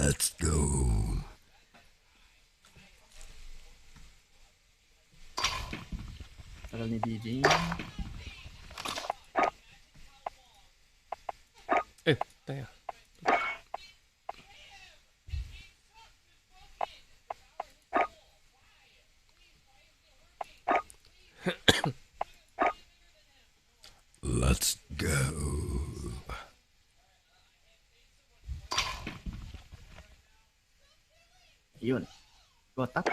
Let's go. Tagal ni DJ. Tayo. Let's go. Yun. Gotak.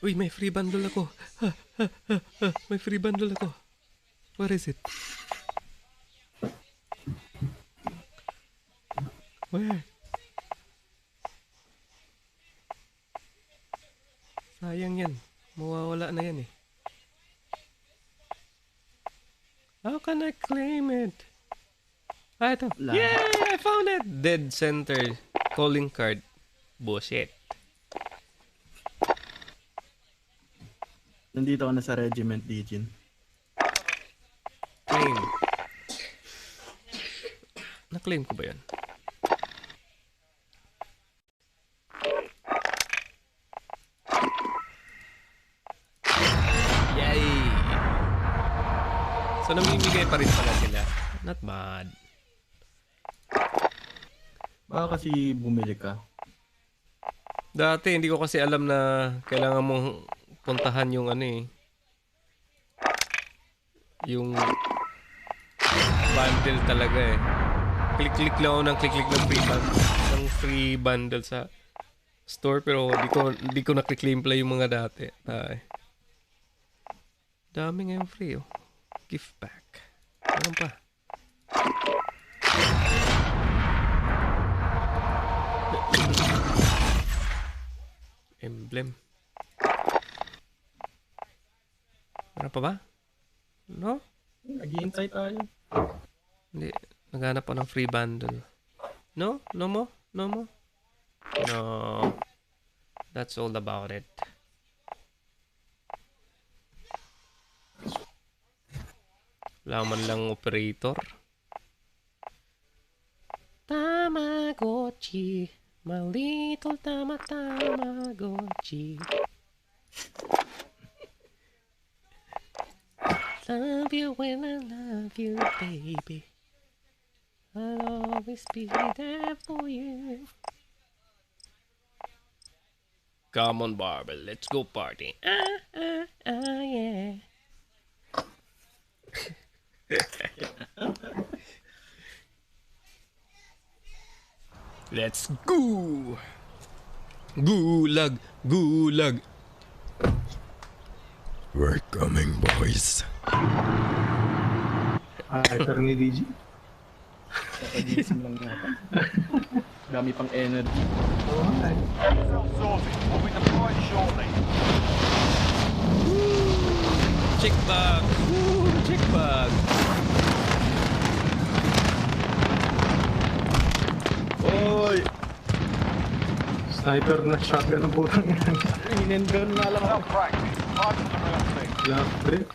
Uy, may free bundle ako. May free bundle ako. What is it? Where? Sayang yan. Mawawala na yan eh. How can I claim it? Ito. Yeah, I found it! Dead center calling card. Bullshit. Nandito ako na sa regiment, Dijin. Claim. Na-claim ko ba yan? Yay! So, namimigay pa rin pala sila. Not bad. Baka kasi bumili ka. Dati, hindi ko kasi alam na kailangan mong puntahan yung ano eh. Yung bundle talaga eh. Click-click lang ako ng click-click ng free bundle sa store, pero di ko na-claim pala yung mga dati. Ay. Dami ngayon free oh. Gift pack. Meron pa. Emblem. Meron pa ba? No? Nag-i-insight tayo. Hindi. Naghanap pa ng free bundle. No? No mo? No mo? No. That's all about it. Wala man lang operator. Tamagotchi. My little Tamagotchi. Love you when I love you, baby. I'll always be there for you. Come on, Barbie, let's go party. Yeah. Let's go! Gulag! Gulag! We're coming, boys. Hyper ni DJ. Nakagising lang yata. Dami pang energy. Check bag! Woo! Check bag! Oy! Sniper na shotgun ang putang ina. Hinengan nga lang ako. Last break.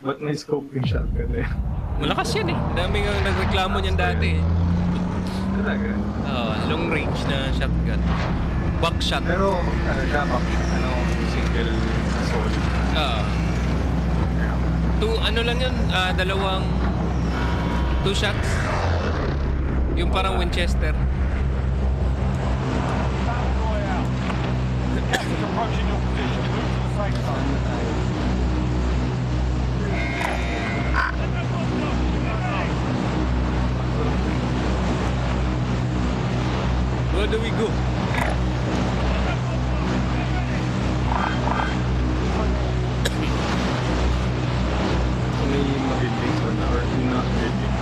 Ba't may scope yung shotgun eh? Malakas yan eh. Dami nga nagreklamo niyan dati. Talaga. Long range na shotgun. Buckshot. Pero ano siya, ano, single assault. Ano lang yun, dalawang 2 shots. Yung parang Winchester. Where do we go? May mag-building or not building.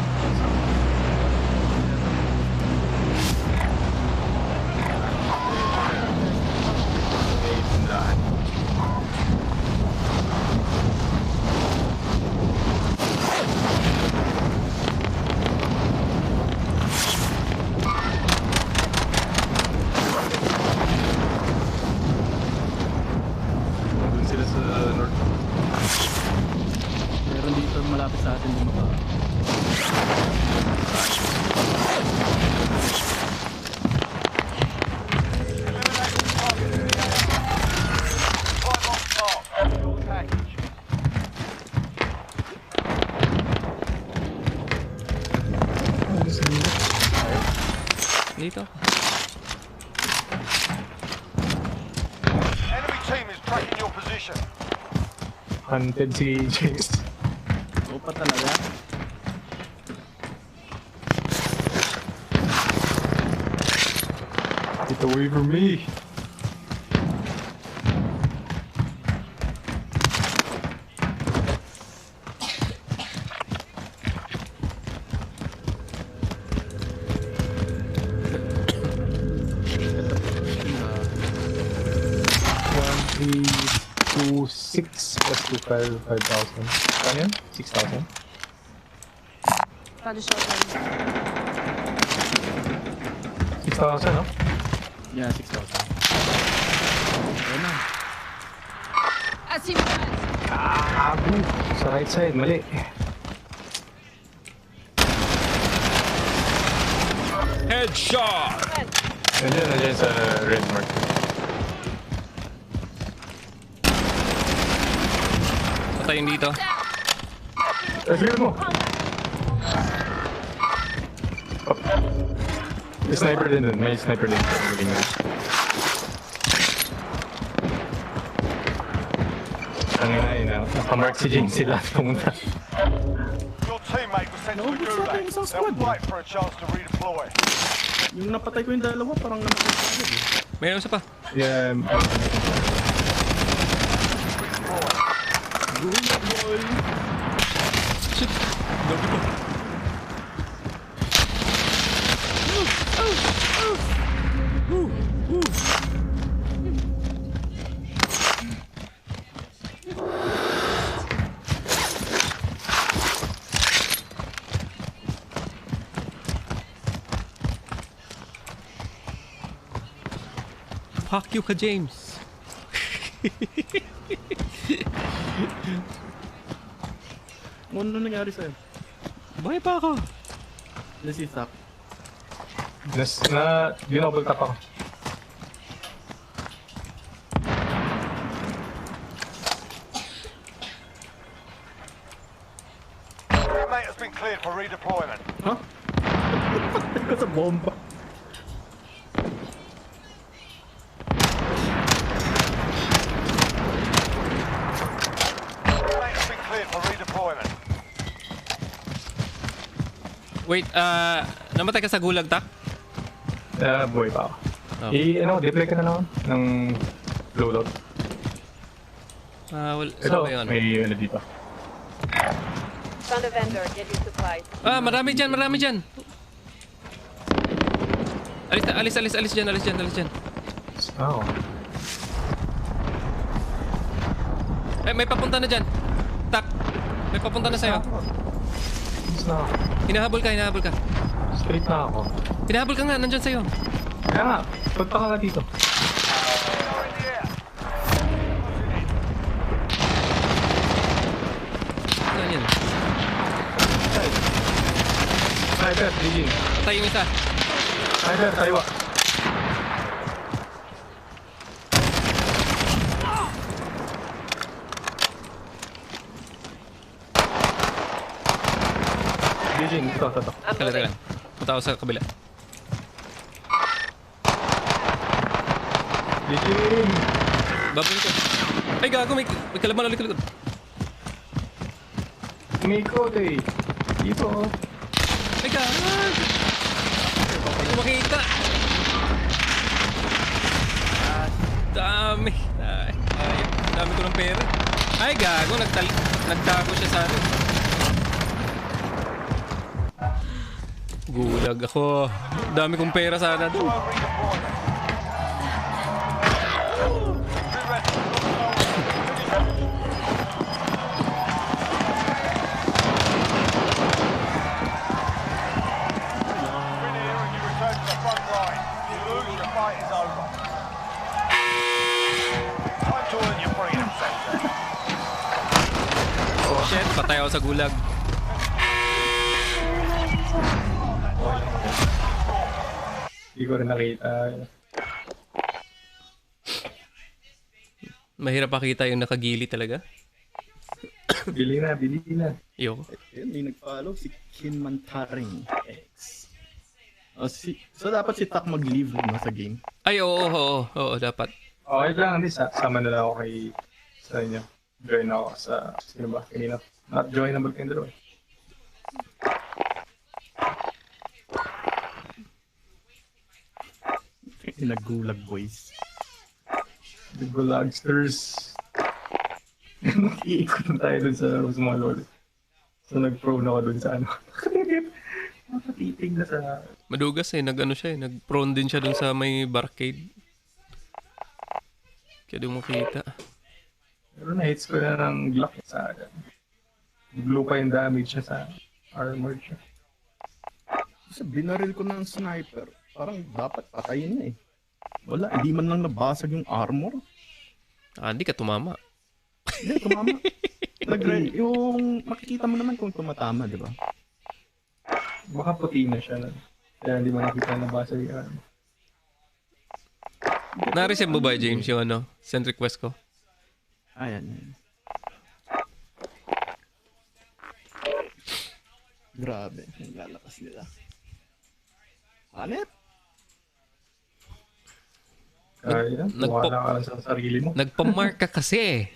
Dito. Enemy team is tracking your position. Hunted si James. Oo pa talaga. Get away from me. One, three, two, six plus two, 5,000. Ano yan? 6,000? Found a shotgun. 6,000, no? Yeah, 6,000. Ayun na. I see you guys. Abu! Sa right side, mali. Headshot! Nandiyan sa red mark. Patayin dito. Clear mo! May sniper din dun. May sniper din. Ang ina, nakamark si James sila pumunta. Your teammate was sent to No, a what's gulag. happening sa They'll squad? fight for a chance to redeploy. Yung napatay ko yung dalawa, parang namatay ko agad eh. Mayroon isa pa. Yeah, Gulag boy! Shit. Dami ko. Fuck you ka, James. Ano nangyari sa'yo? Buhay pa ako. Nasisak. ginobble tap ako. Teammate has been cleared for redeployment. Ha? Patay ko sa bomba. Teammate has been cleared for redeployment. Wait, namatay ka sa gulag, Tak? Buhay pa ako. Okay. Deploy ka na lang ng loadout. Wala. Ito, Saan ba yun? may ano dito. Found a vendor. Get your supplies. Marami dyan, marami dyan. Alis dyan. Oh. May papunta na dyan. Tak, may papunta na sa'yo. Tapos na ako. Hinahabol ka. Straight na ako. Hinahabol ka nga, nandyan sa'yo. Kaya nga, punta ka dito. Fire in the air. Saan yan? Sniper, Ligin. Patay yung isa. Sniper, taiwa. Ligin, ito. I'm Tala. moving. Punta ako sa kabila. Ligin! Babalik ko. Ay, gago, may kalaban ulit. May code eh. Dito. Ay, gago. Hindi ko makita. Dami. Dami ko ng pera. Ay, gago, nagtago siya sa akin. Gulag ako. Dami kong pera sana doon. Win here and you return to the front line. You lose, the fight is over. Time to earn your freedom, Sensei. Shit, patay ako sa gulag. Hindi ko rin nakita. Mahirap pakita yung nakagili talaga. Bili na. Yo. Ayun, may nag-follow si Kinmantaring X. So dapat si Tak mag-leave no, sa game. Ay, oo, dapat. Okay lang, hindi. Sama na lang ako sa inyo. Join ako sa, sino ba, kanina. Not joinable kayong dalawa. Nagulag, boys. The Gulagsters. Iikot na tayo dun sa mga lord. So nag-pro na ako dun sa ano. Nakatitig na sa... Madugas nag-ano siya nag-prone din siya dun sa may barcade. Kaya di mo kita. Pero na-hits ko na ng Glock sa... Blue pa yung damage niya sa armor siya. Kasi binaril ko ng sniper. Parang dapat patayin na eh. Wala, hindi man lang nabasag yung armor. Hindi ka tumama. Hindi, tumama. Yung makikita mo naman kung tumatama, di ba? Baka puti na siya. Kaya hindi mo nakita na basa yung armor. Na-receive mo ba, James, yung send request ko? Ayan. Grabe, ang lalakas nila. Hanep? Kaya, wala ka lang sa sarili mo. Nagpamark ka kasi.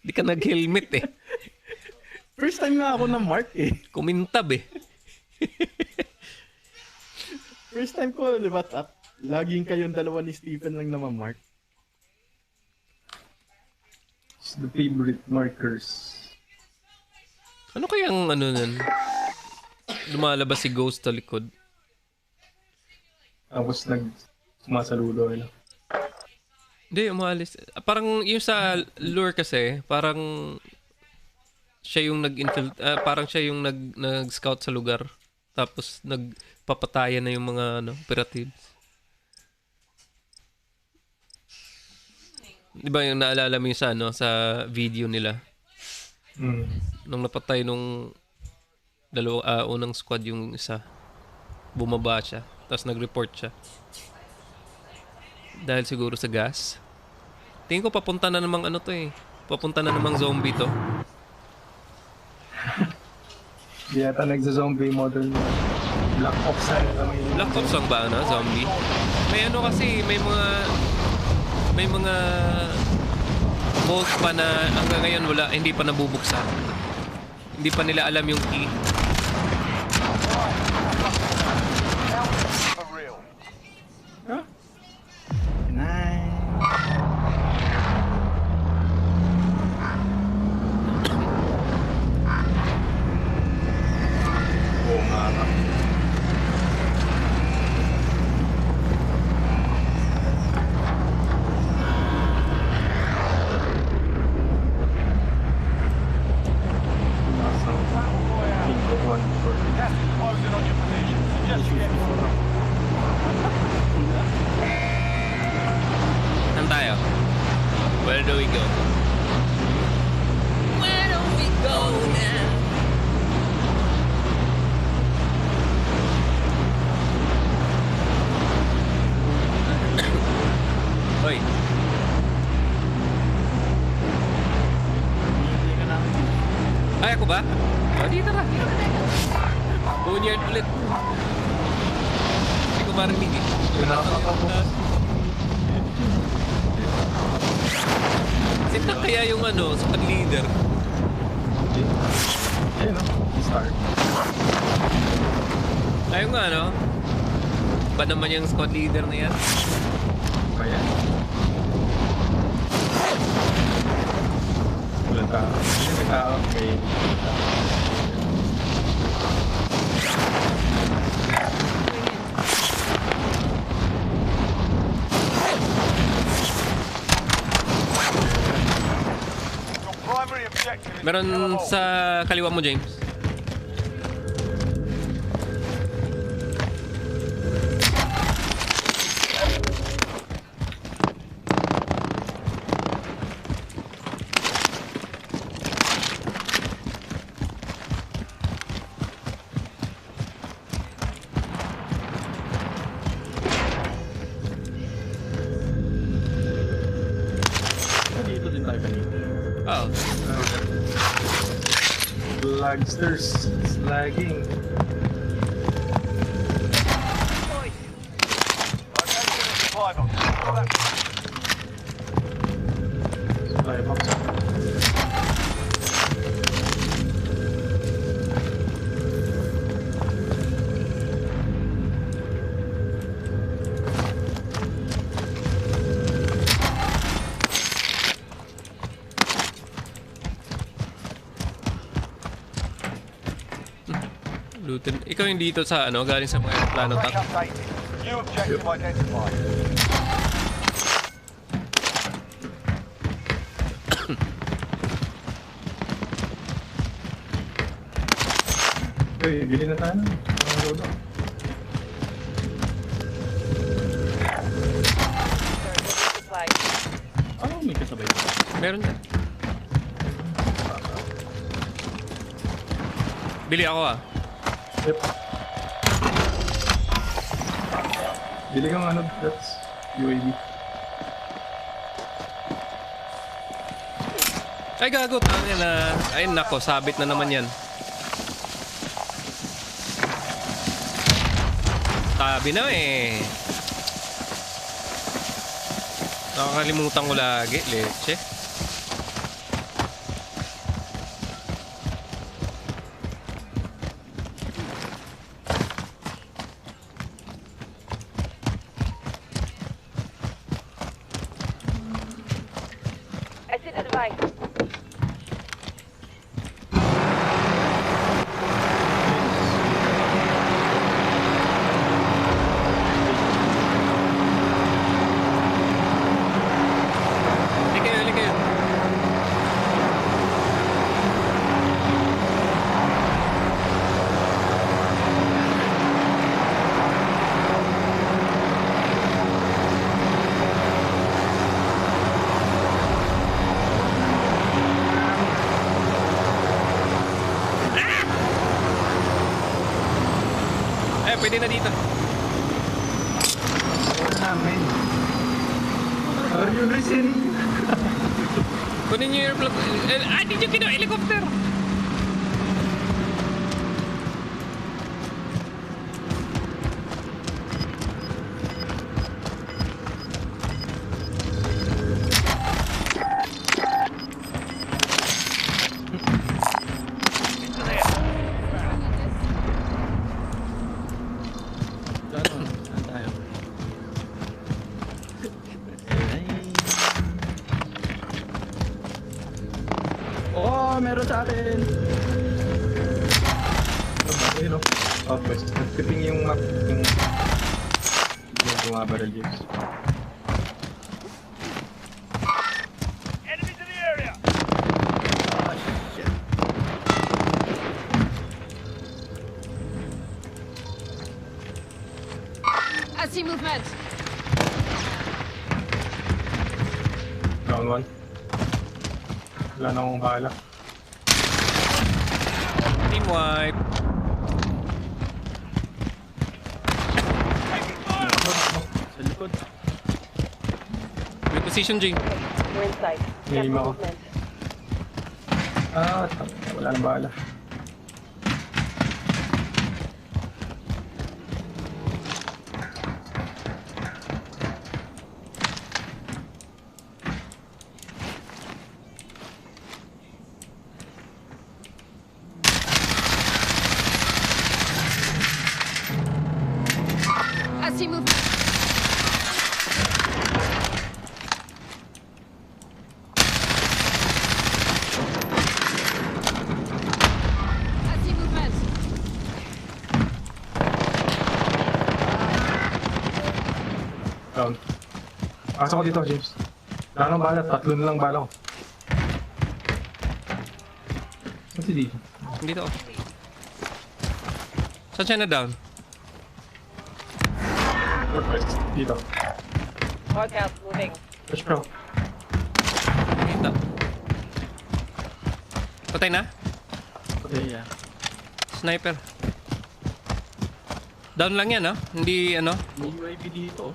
Di ka nag-helmet eh. First time nga ako na mark eh. Kumintab eh. First time ko, di ba, Tap? Laging kayong dalawa ni Stephen lang namamark. It's the favorite markers. Ano kayang nun? Lumalabas si Ghost sa likod. Tapos sumasaludo. Hindi, umalis. Parang yung sa lure kasi, parang siya yung parang siya yung nag-scout sa lugar. Tapos nagpapatayan na yung mga operatives. Di ba yung naalala mo yung sa video nila? Nung napatay nung unang squad yung isa, bumaba siya, tapos nag-report siya. Dahil siguro sa gas. Tingin ko papunta na namang papunta na namang zombie to. Di yata nagsa-zombie model na Black Ops na kami. Black Ops lang ba zombie? May kasi, may mga vault pa na hanggang ngayon hindi pa nabubuksan. Hindi pa nila alam yung key. For real. Nice. Oo nga. Gas is closing on your position. Suggest you get Saan tayo? Where do we go? Where do we go now? Hoy. Ay, ako ba? Dito na. Bunyard ulit. Hindi ko marinig eh. Sita kaya yung squad leader? Ayun start. Ayun nga ba naman yung squad leader na yan? Kaya. Wala tao. May tao. May your primary objective is Meron to kill them all. sa kaliwa mo, James. Dito din tayo kanina. Oo. Lagsters. It's lagging. that. Supply box. Lieutenant, ikaw yung dito sa ano, galing sa mga aeroplano Crash tak. updated. New objective identified. Okay, bili na tayo ng loadout. Sir, get your supplies. Oh, may kasabay pa. Meron na. Bili ako ah. Yep. Bili kang ano, that's UAV. Ay gago, tanga na. Ay nako, sabit na naman yan. Sabi na eh. Nakakalimutan ko lagi, leche. I see the device. Hali kayo. Pwede na dito. Namin. Are you listening? Kunin niyo yung airplane. Hindi nyo kinuha helicopter. Into there. Ano? Saan tayo? Ay. Oh, meron sa akin. Ayun o. Southwest. Nagpiting yung map. Yung bumabaril James. Enemies in the area. Ah, shit. I see movement. Round 1. Wala na akong bala. Team wipe. Sa likod. May position, G. We're inside. May Careful ako. movement. Wala nang bala. I see movement. I see movement. Round. Pasok ko dito, James. Wala nang bala. 3 na lang bala ko. Saan si dito? Dito. Saan siya na down? Northwest. Dito. Hard out, moving. Push pro. Dito. Patay na? Okay, yeah. Sniper. Down lang yan, no? Hindi, ano? May UAV dito.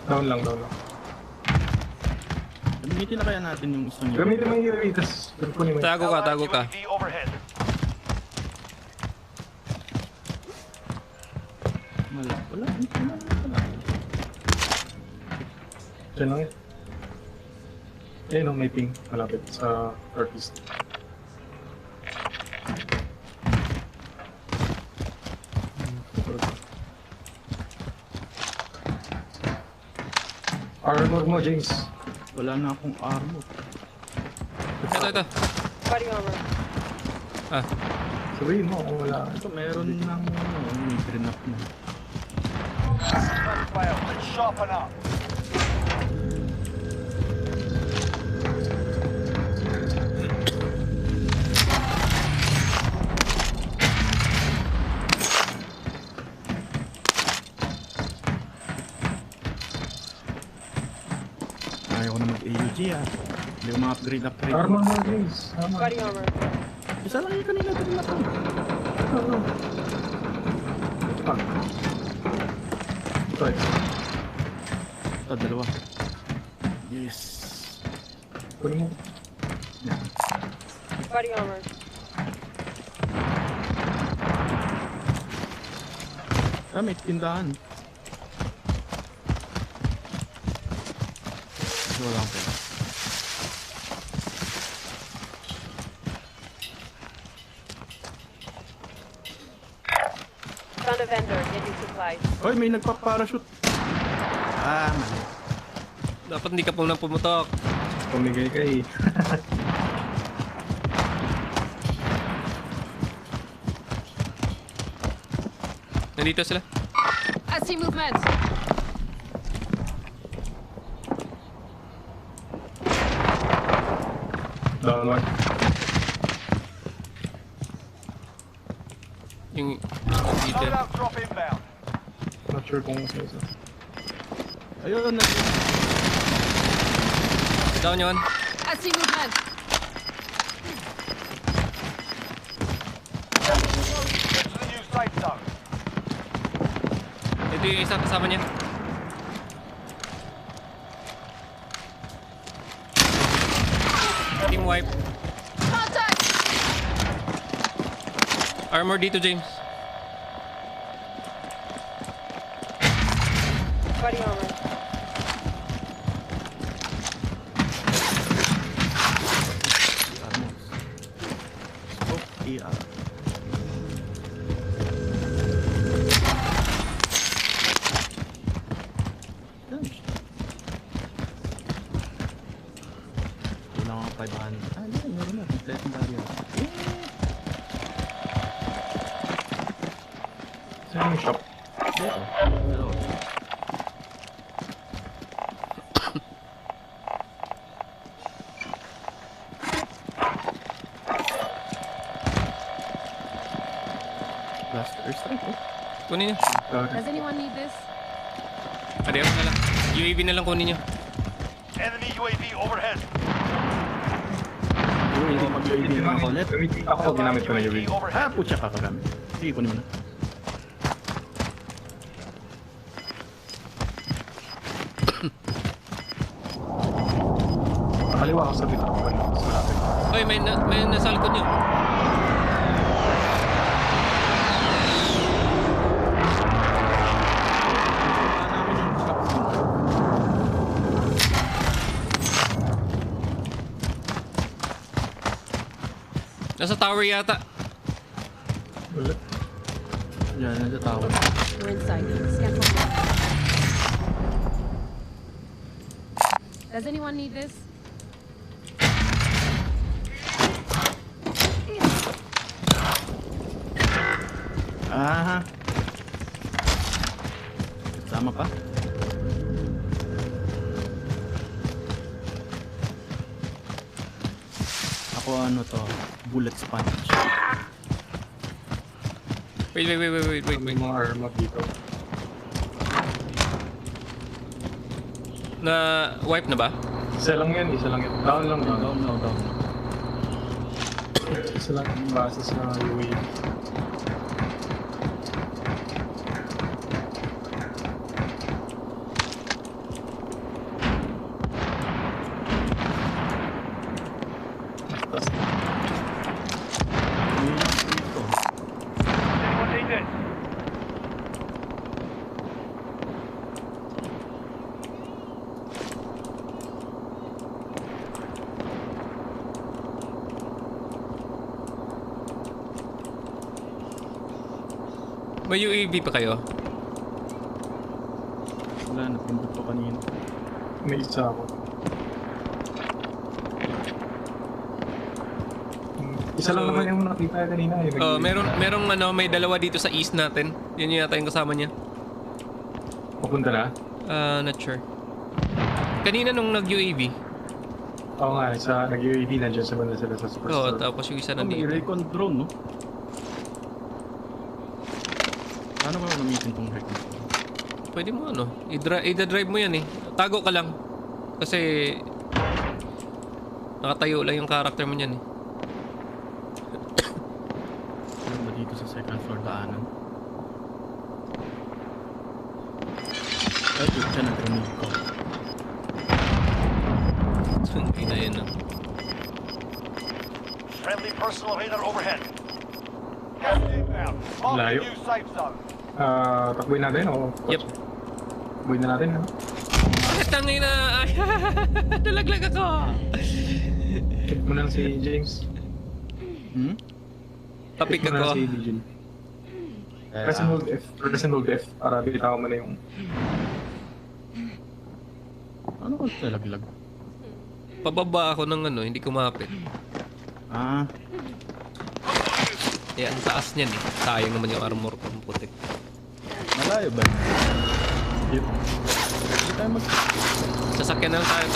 Down lang, down lang. Gamitin na kaya natin yung isang UAV. Gamitin mo yung UAV, tapos kunin mo yun. Tago ka, Allied tago ka. UAV overhead. Wala. Diyan lang eh. Eh, no, may ping. Malapit sa northeast. Armor mo, James. Wala na akong armor. Ito. Body armor. Ah, Sabihin mo kung wala. Ito, meron ng may grenap na. That's failed. Let's sharpen up. Ayaw ko na mag-AUG ah. Hindi ko ma-upgrade. Armor mo, James. Armor. Body armor. Isa lang yung kanina grenap ko. Armor. Ito pa. Ito eh. Ito, dalawa. Yes. Kunin mo. Body armor. Ah, may tindahan. Ito lang pala. Found a vendor. Getting supplies. Oy, may nagpa-parachute. Ah, mali. dapat hindi ka muna pumutok. Pumigay ka eh. Nandito sila. I see movement. Down one. Yung dito. Loadout drop inbound. Not sure kung saan isa. Ayun, na. Down yun. I see movement. Get to the new safe zone. Ito yung isa kasama niya. Team wipe. Contact. Armor dito, James. Body armor. ER. Wala nga 500. Ah, yeah, meron na. Legendary ako. Saan yung shop? Dito. Pero, last airstrike oh. Kunin niyo. Does anyone need this? Adios na lang. UAV na lang kunin niyo. Enemy UAV overhead. Uy, hindi mag-UAV na ako ulit. Ako ginamit ko na yung UAV rig. Ah, overhead. putya ka kagamit. Sige, kunin mo na. Kaliwa ako sa dito. Mas malapit. Oy, may nasa likod niyo. Wala namin yung shotgun. Nasa tower yata. Ulit. Yan, nasa tower. We're inside. Scan for movement. Does anyone need this? Ah. Sama pa? Ako ano to? Bullet sponge. Wait. May mga armor dito. Na wipe na ba? Isa lang yan, isa lang yan. Down lang, down. Down. Isa lang yung base sa UAV. Tapos, Dito. Anyone need this? May UAV pa kayo? Wala, napindot ko kanina. May isa ako. Isa lang So, naman yung nakita kanina eh. Merong may dalawa dito sa east natin. Yun yata yung kasama niya. Pupunta na? Not sure. Kanina nung nag-UAV. Oo nga, nag-UAV nandiyan sa banda sila sa Oo, superstore. tapos yung isa May nandito. recon drone, no? Paano ba gamitin tong recon drone? Pwede mo i-drive mo yan eh. Tago ka lang. Kasi nakatayo lang yung character mo niyan eh. Ano ba dito sa second floor daanan? Ay, siya nag-remove ko. Hindi na yun. Friendly personal radar overhead. Gas inbound. Mark the Layo. new safe zone. Takbuhin natin o? Yep. Takbuhin na natin ha? Bakit tangay na? Ay, nalaglag ako. Hit mo na lang si James. Hmm? Tapik Hit mo na lang ako. si Jin. Press and hold F. Press and hold F. Para bitaw mo na yung... Ano ko talaglag? Pababa ako ng hindi kumapit. Ah, Eh, ang taas niyan eh. Sayang naman yung armor ko ng putik. malayo ba? Yep. Hindi tayo mag... Sasakyan na lang tayo.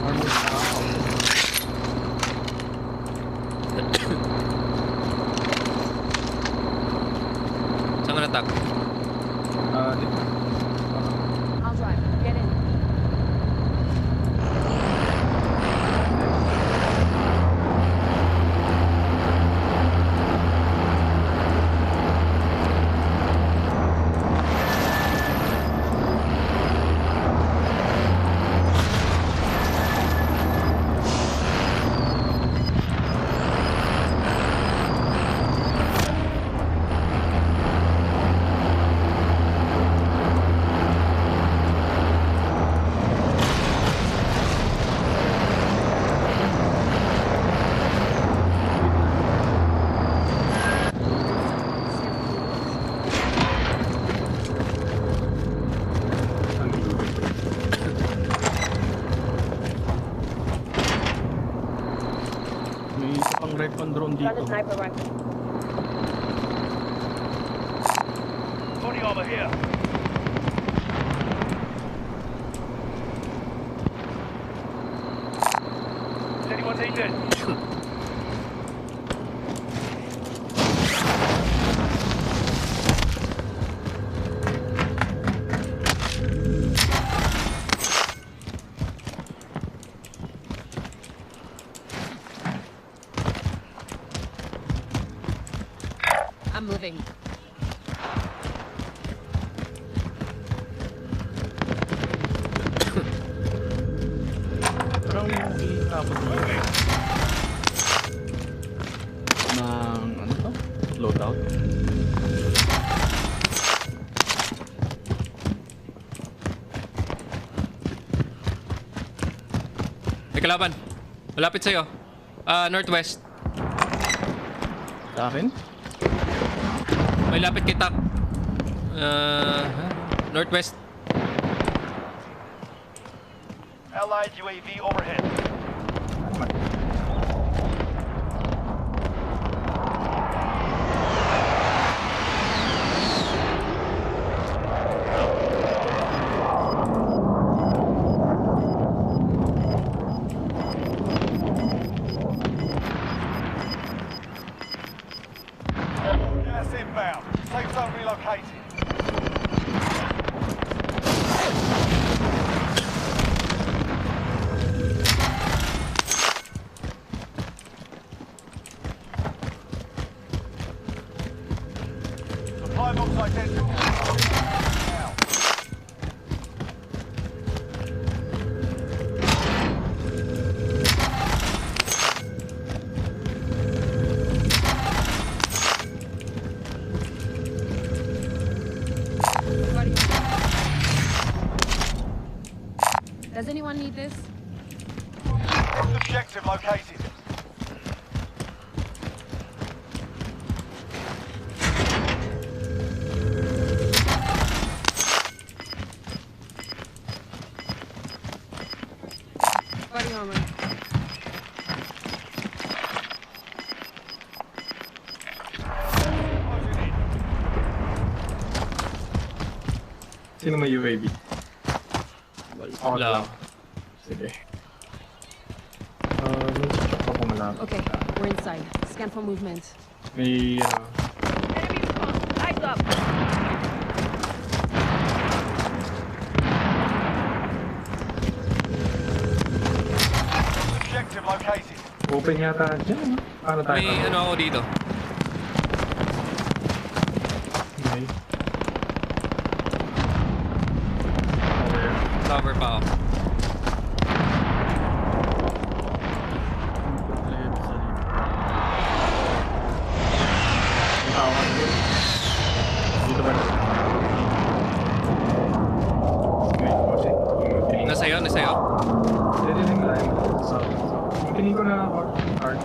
Armor. Saan ka natak? Dito. I'll drive. Get in. May isa pang recon drone Got a dito. sniper rifle. Body armor here. Does anyone need this? I'm moving. Parang nakikita ko dito. Ng ano to? Loadout. May kalaban. Malapit sa'yo. Northwest. Sa akin? May lapit kay Tak. Northwest. Allied UAV overhead. Gas inbound. Safe zone relocated. Supply box identified. Now. Body armor. Does anyone need this? Next objective located. Sino may UAV? Ako Wala. lang. Sige. May check ako malapit. Okay, we're inside. Scan for movement. May, Enemy response. Eyes up. Objective located. open yata dyan. Paano tayo? May ano ako dito. Okay. Cover pa ako. Dito ba? Okay, okay. Nasa'yo, nasa'yo. Pwede din lang. So, tingin ko na hard.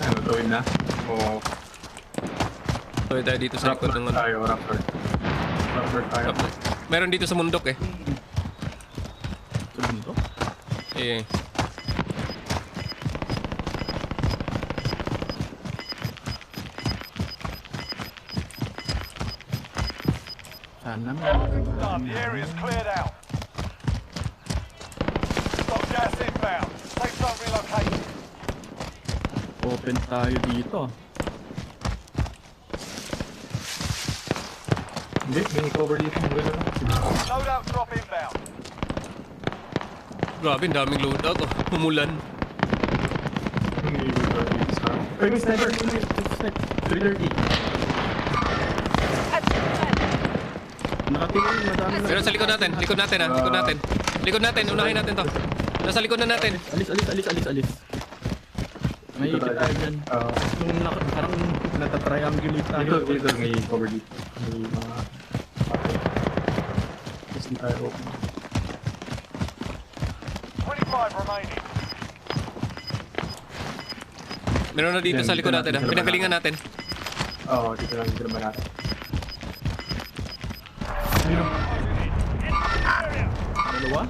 Ano, tuwid na? O Tuloy tayo dito sa likod ng ano. tayo, rapper. Rapper tayo. Meron dito sa mundok eh. Sabihin ko? Eh. Sana Done. The area's cleared out. Got gas inbound. Safe zone relocated. open tayo dito. Hindi, may cover dito. Loadout drop inbound. Grabe, ang daming loadout oh. Umulan. Ay, may sniper! 330. Nakatingin, madami na. Pero sa likod natin, likod natin ah, likod natin. Likod natin, unahin natin to. Nasa likod na natin. Alis. May Dito ikit tayo. tayo dyan. Yung parang natatriangulate tayo. Dito, may cover dito. May mga patay. Tapos hindi tayo open. 25 remaining. Meron na dito Yan, sa likod dito natin ah. natin. Pinanggalingan natin. Oo, dito naman natin. Dalawa?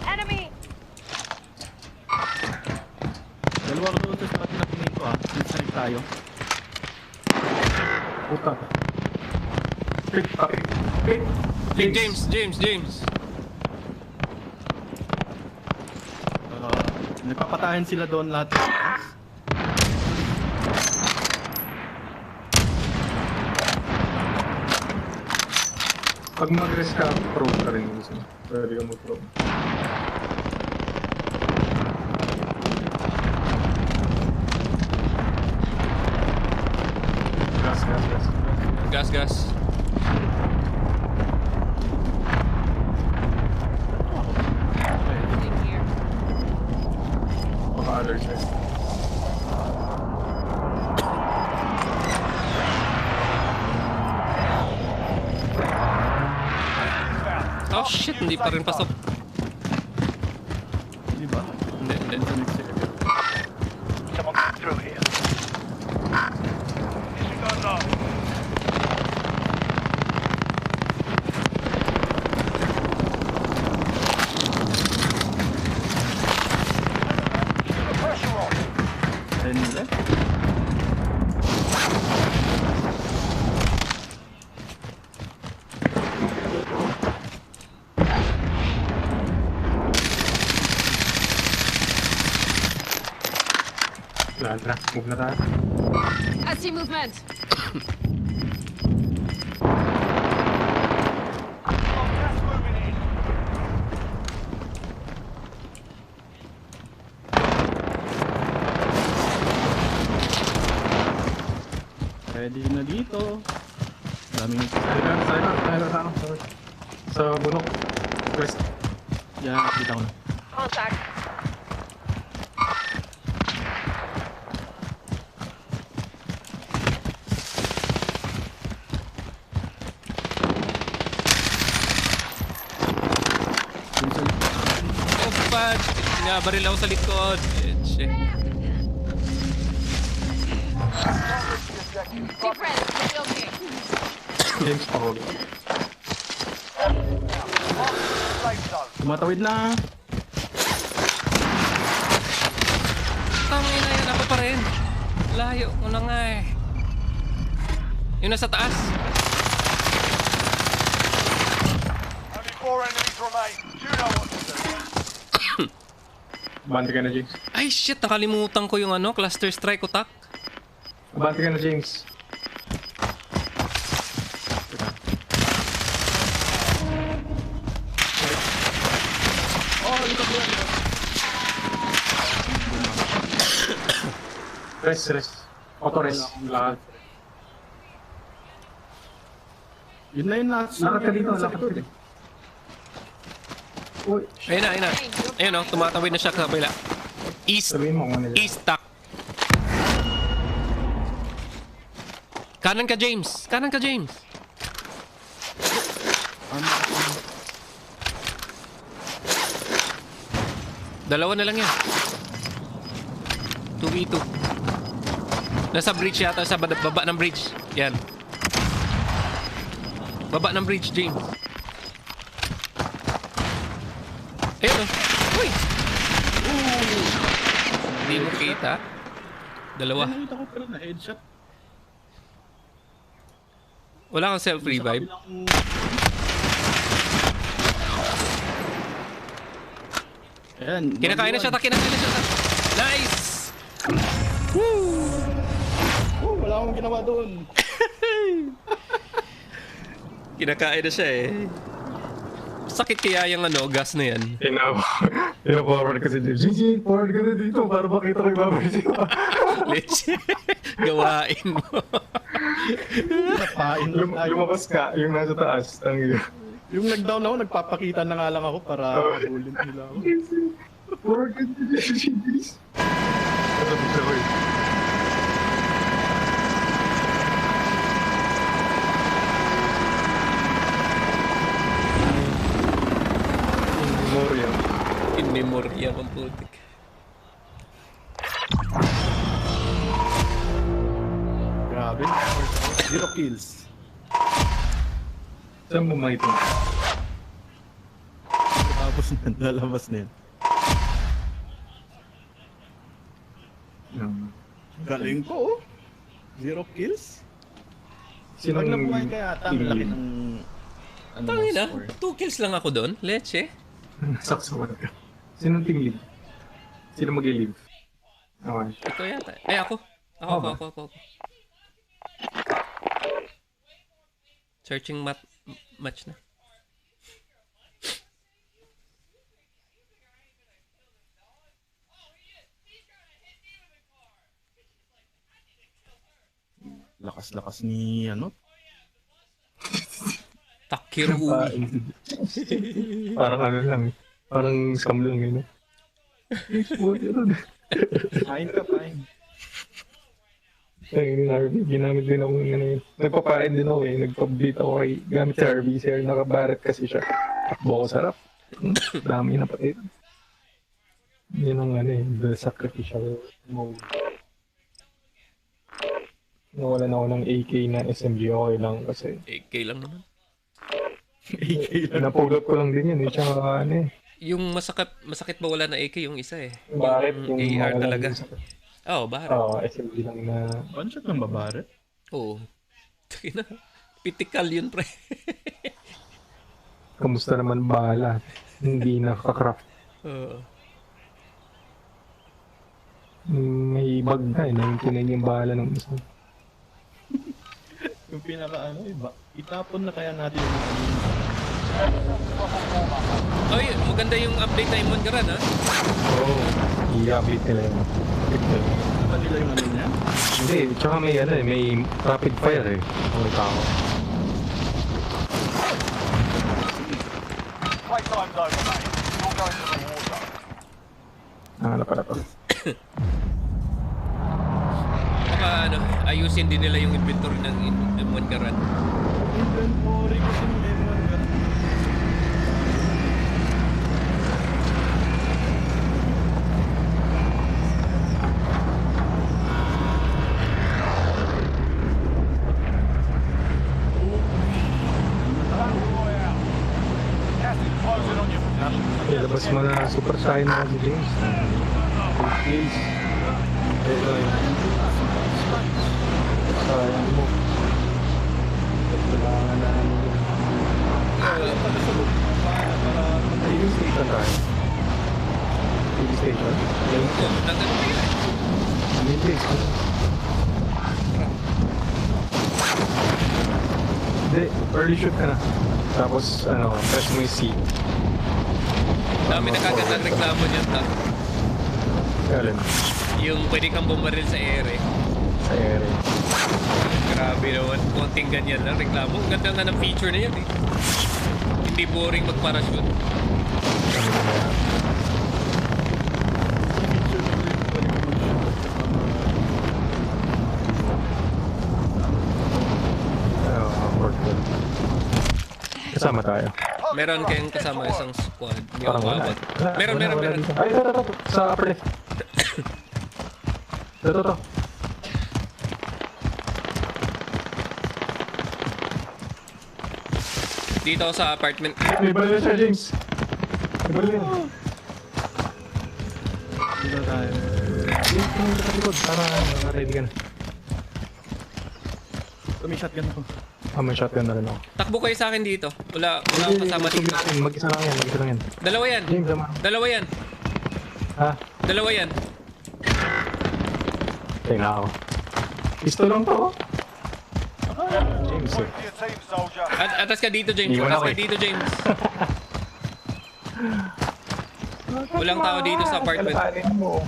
Enemy! Dalawa ko doon sa spot na tingin ko Inside tayo. Puta. Pick, pick. James. Nagpapatayan sila doon lahat. Pag mag-rest ka, probe ka rin gusto. Pwede ka mag-probe. Gas. Gas. Moving here. Baka other side. Oh shit, hindi pa rin pasok. Di ba? Hindi. Someone come through here. Disregard low. Keep the pressure on. Then left. Tara, move na tayo. I see movement. Gas moving in. Ready na dito. Daming Tayo. Sa bunok. West. yan. Kita ko na. Contact. Oh, pad! Sinabaril ako sa likod. Shit. Deep friends, relocating. James Paul. Safe zone. Tumatawid na. Layo mo na nga eh. Yung nasa taas. Only 4 enemies remain. You know what to do. Abante ka na, James. Ay shit, nakalimutan ko yung ano, cluster strike utak. Abante ka na, James. Rest. Auto-rest. Lahat. Yun na yun last. Lakad ka dito, lakad ka dito. Uy, Ayun na. Ayun o, tumatawid na siya sa kabila. East. sabihin mo kung ano nila. East tuck. Kanan ka, James. Dalawa na lang yan. 2v2. Nasa bridge yata, sa baba ng bridge. Yan. Baba ng bridge, James. Ayun o. Uy! Hindi mo kita. Dalawa. Nakita ko pero na headshot. Wala kang self-revive. Ayan. Kinakain na siya, Nice! Oh, wala akong ginawa doon. Kinakain na siya eh. Sakit kaya yung ano, gas na yan. Pina-forward ka si James. GG, forward ka na dito para makita ko yung babalik siya. Leche. Gawain mo. Napain lang tayo. Lumabas ka, yung nasa taas. Yung nag-down ako, nagpapakita na nga lang ako para hulin nila ako. Forward ka dito, James. Ito, gusto ko eh. Memoria. In memoria pang putik. Grabe. 0 kills. Saan mo makita? Tapos lalabas na yan. Galing ko, oh. 0 kills? Pag nabuhay kaya ata, ang laki ng... Ano Tangina, score. 2 kills lang ako doon. Leche. Saksawan ka. Sinong team lead? Sino mag-leave? Okay. Ito yata. Ay, ako. Ako. Searching match na. Lakas-lakas ni, ano? Takeru Ui. Parang ano lang. Parang scam lang yun. Kain ka, kain. Ay, yung RV, ginamit din ako ng ano yun. Nagpapain din ako eh. Nagpa-beat ako kay gamit sa RV. Sir, nakabarat kasi siya. Takbo ko sarap. Dami na pati. Yun ang ano eh. The sacrificial mode. Nawalan ako ng AK na SMG, okay lang kasi. AK lang naman. Napulot ko lang din yun eh. Tsaka ano eh. Yung masakit ba wala na AK yung isa eh. Bakit Yung AR mawalan talaga. din sa- Oo, bahara. Oo, SMG lang na. One-shot ng babare. Oo. Takina. Pitikal yun, pre. Kamusta naman bala? Hindi nakaka-craft. Oo. May bag na eh. 99 yung bala ng isa. Yung pinaka ano, iba. Itapon na kaya natin yung Oy, maganda yung update na Imon Garan, ha? Oo. I-update nila yun. ano nila yung ano niya. Hindi, tsaka may ano eh, may rapid fire eh. Ang tao. Playtime's over, mate. You're going to the war zone. Ano pala to? Baka ano, ayusin din nila yung inventory ng Imon Garan. Inventory kasi ng Emon. Gas is closing on your position. Ilabas mo na Super Saiyan na si James. Please. Ito yun. sayang mo. Kailangan na Wala pala sa loob. Para TV station tayo. TV station? Main Nandun pa yun. main base. Hindi, early shoot ka na. Tapos, press mo yung seat. Dami na kagad ng reklamo niyan, tak. Kailan? Yung pwede kang bumaril sa ere. Sa area. Grabe naman, konting ganyan lang reklamo. Ang ganda nga ng feature na yan eh. Hindi boring mag-parachute. Ano na yan? Work good. Kasama tayo. Meron kayong kasama isang squad. Hindi ako Parang wala. mabot. Wala, Meron. wala dito. Ay, ito. Sa upper left. Ito. Dito ako sa apartment. May balon siya, James. May balon yan. Dito tayo. James, tingin ka sa likod. Para ready ka na. May shotgun ako. May shotgun na rin ako. Takbo kayo sa akin dito. Wala akong kasama dito. Mag-isa lang yan. Dalawa yan. James, sama. Dalawa yan. Ha? Dalawa yan. Tingnan ako. Pistol lang to, oh. James, Point to your team, soldier. Atas ka dito, James. Iwan Atas ako ka eh. dito, James. Walang tao dito sa apartment. Kalapanin mo.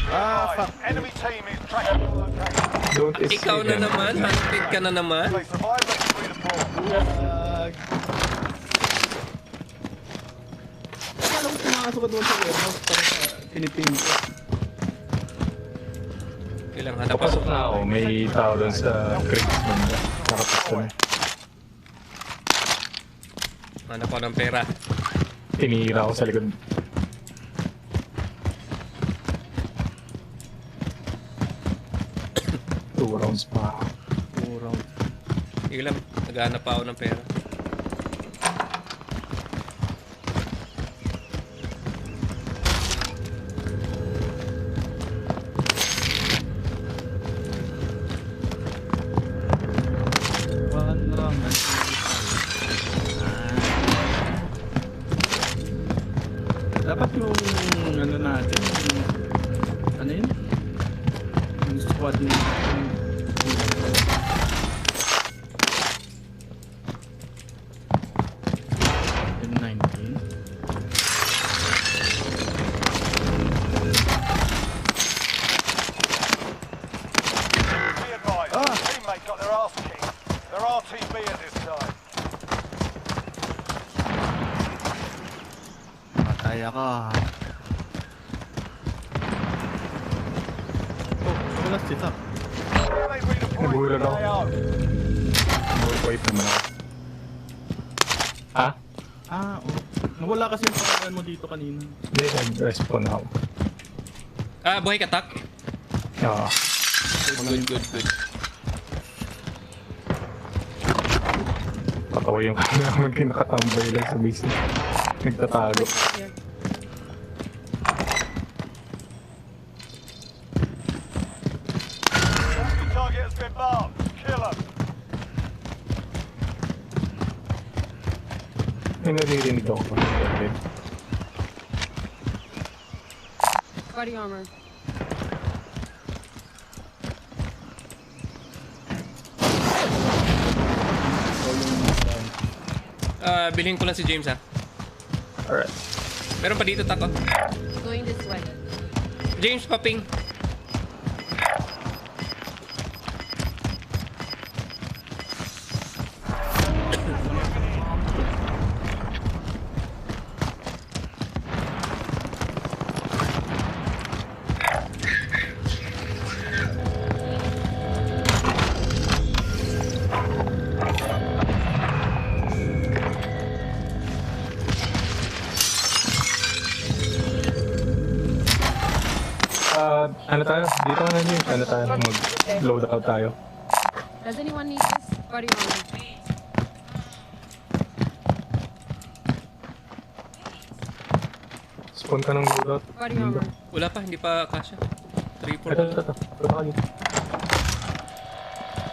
Right. Enemy team is tracking your location. Don't escape. Ikaw na naman. Hunted ka na naman. They survive and redeploy. Akala ko pumasok ka doon sa warehouse para pinipin ko. Kailang hanap Papasok ako. na ako. May tao doon sa creek. Nakapisto na. Hanap ako ng pera. Tinira ako sa likod. Two rounds pa. Sige lang. Naghahanap pa ako ng pera. Dapat yung ano natin, ano yun? Yung squad natin. Yung 19. Be advised, teammate got their arse kicked. They're RTB at this time. Patay ako. Oh, wala sit up. They redeploy to Nagulat the ako. AO. Wait naman ako. Ha? Oh. Nawala kasi yung pangalan mo dito kanina. Hindi, nag-respawn ako. Buhay ka, Tak? Oo. Good. Patawa yung camera mo pinakatambay lang sa base. Nagtatago. Enemy target has been marked. Kill them. May naririnig ako. Body armor. Bilhin ko lang si James, ha? Alright. Meron pa dito, Tak, oh. Going this way. James, paping. Ano tayo? Dito ka na James. Ano tayo? Mag-load out tayo. Does anyone need this? Body armor. Spawn ka ng load out. Body armor. Wala pa, hindi pa kasha. 3, 4. Ito. Ito ka dito.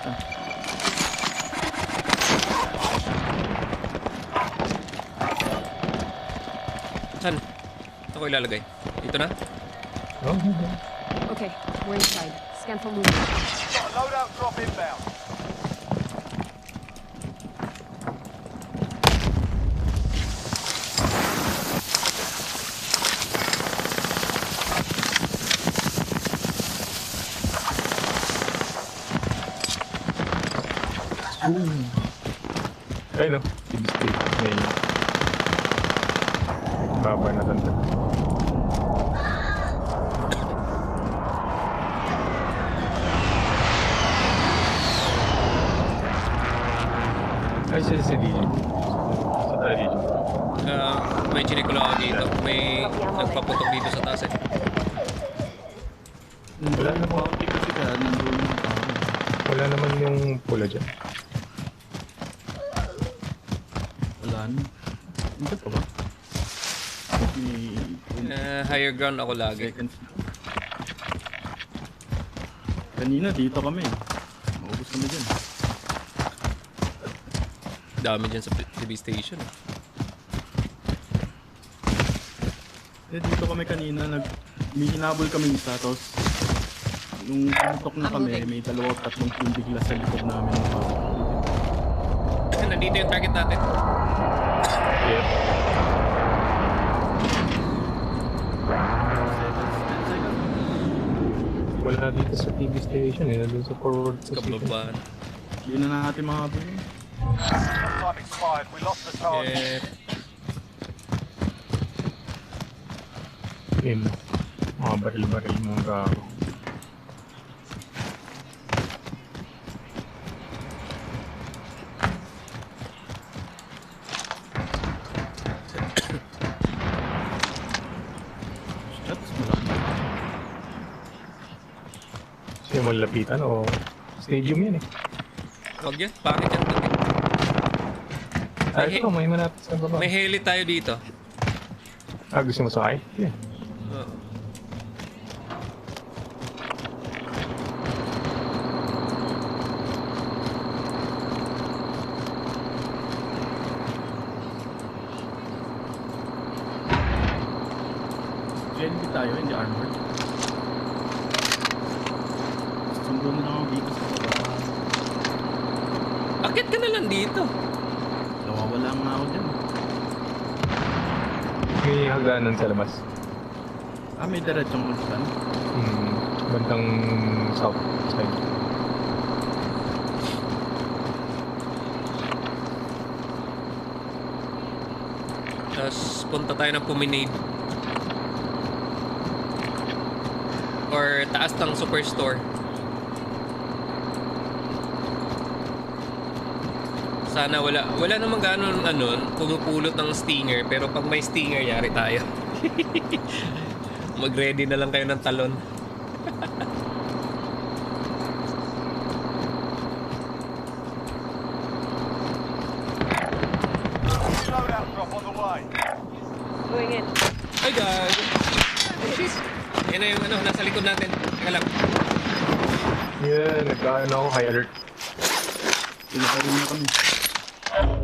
Saan? Ako ilalagay. Dito na? Oh, Okay, we're inside. Scan for movement. Got a loadout drop inbound. ay no. May baba na tanda. Ay, siya si DJ. Sa tayo DJ. May chinik ko lang ako dito. May nagpaputok dito sa taas eh. Wala na po. Kasi ka, nandun yung tao. Wala naman yung pula dyan. Wala na. Hindi pa ba? Higher ground ako lagi. Seconds. Kanina dito kami. Maubos kami dyan. Dami dyan sa TV station. Dito kami kanina, may hinabol kami isa, tapos nung pumutok na kami, may dalawa o tatlong team bigla sa likod namin. Nandito yung target natin. Yep. Wala dito sa TV station eh. Nandun sa forward position. Kababaan. Hindi na natin mahabol yun. Time expired. We lost the target. Yun. Mga baril-baril mga gago. Shots, malaki. Siya malapitan o stadium yan eh. Huwag yan. Bakit yan? Ay, ito, may natin sa baba. May heli tayo dito. Gusto mo sakay? Yeah. Oo. GNB tayo, hindi armored. Sundo na lang ako dito sa baba. Akit ka na lang dito. Nawawala nga ako dyan. May hagdanan sa labas. May diretsong ulsan. Bandang south side. Tapos punta tayo ng Puminade. Or taas ng Superstore. Sana wala namang gano'n pumupulot ng stinger, pero pag may stinger yari tayo. Mag-ready na lang kayo ng talon. Loadout drop on the way. Going in. Ay guys! Shit! Yan na yung nasa likod natin. Teka lang. Yeah, nagkaano ako high alert. Pinaparin na kami.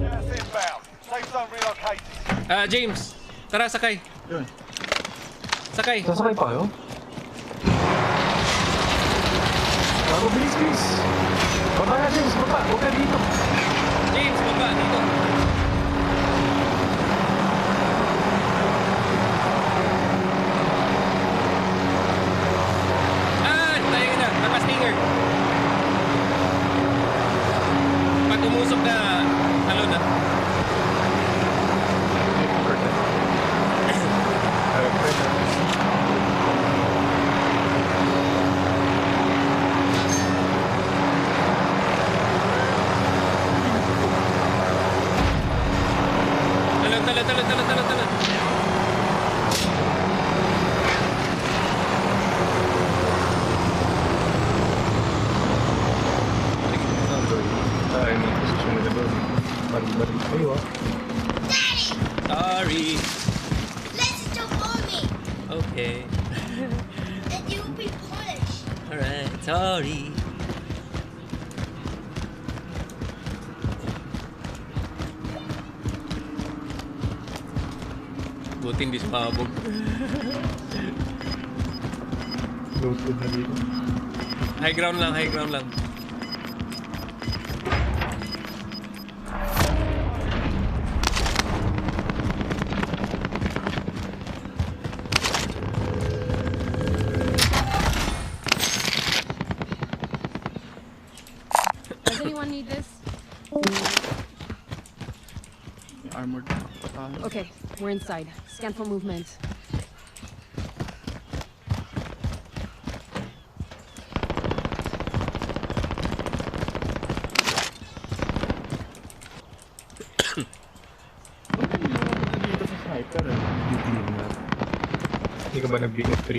Gas inbound. Safe zone relocated. James! Tara, sakay! Yun. Sakay! Sasakay pa kayo? Bago, bilis, bilis! Baba na, James! Baba! Huwag ka dito! James, baba dito! Tayo na! Naka-stinger! Pag umusok na, talon na. Talon. Tayo may posisyon na doon. Bari-bari kayo ah. Sorry. Let's jump on me, Okay. and you'll be punished. Alright, sorry. Buti hindi sumabog. Loaded na dito. High ground lang, high ground lang. Does anyone need this? May armored pa tayo. Okay, we're inside. Scan for movement. Ba't hindi naman dito sa sniper eh? Hindi na. Hindi ka ba nag-BF3?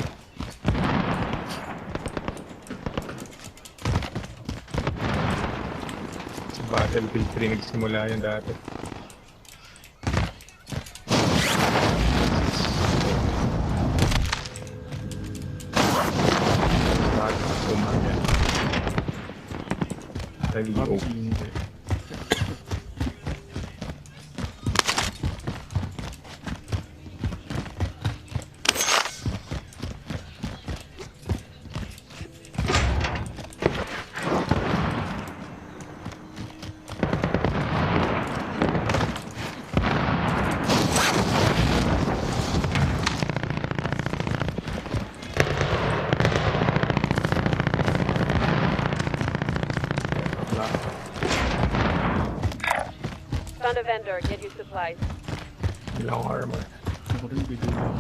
Sa Battlefield 3 nagsimula yan dati. Bakit kumanya? Nag-i-open. Hindi. Found a vendor. Get you supplies. Ilang armor. Ako rin video lang.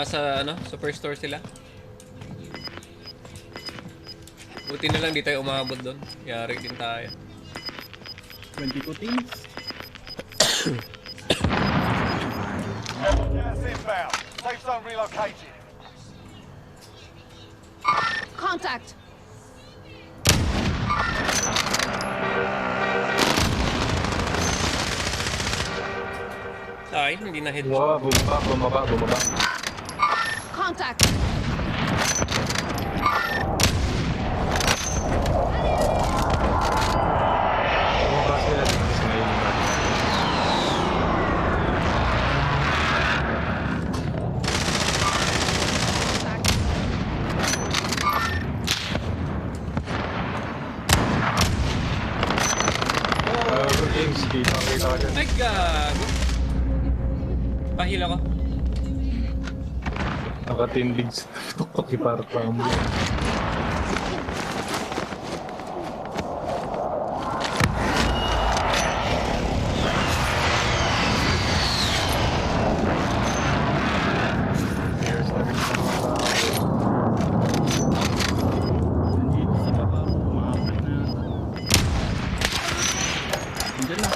Sa superstore sila. Buti na lang di tayo umabot doon. Yari din tayo. 22 teams. Gas inbound. Safe zone relocated. Contact! Ay, hindi na headshot. Wow, bumaba. Contact! Bumaba sila dito sa ngayon. Good games, kita ka dyan. Ay, gago. Pahil ako. Nakatindig sa tuktok si Parkram. Nandito sa baba. Umabot na. Nandiyan na.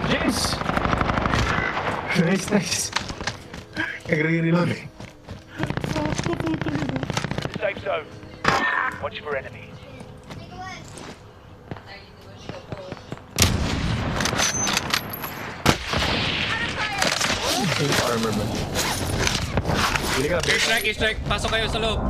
James! Nice. Nagre-reload eh. Safe zone. Watch for enemy. Yung armor ba? Hindi ka, Strike. Pasok kayo sa loob.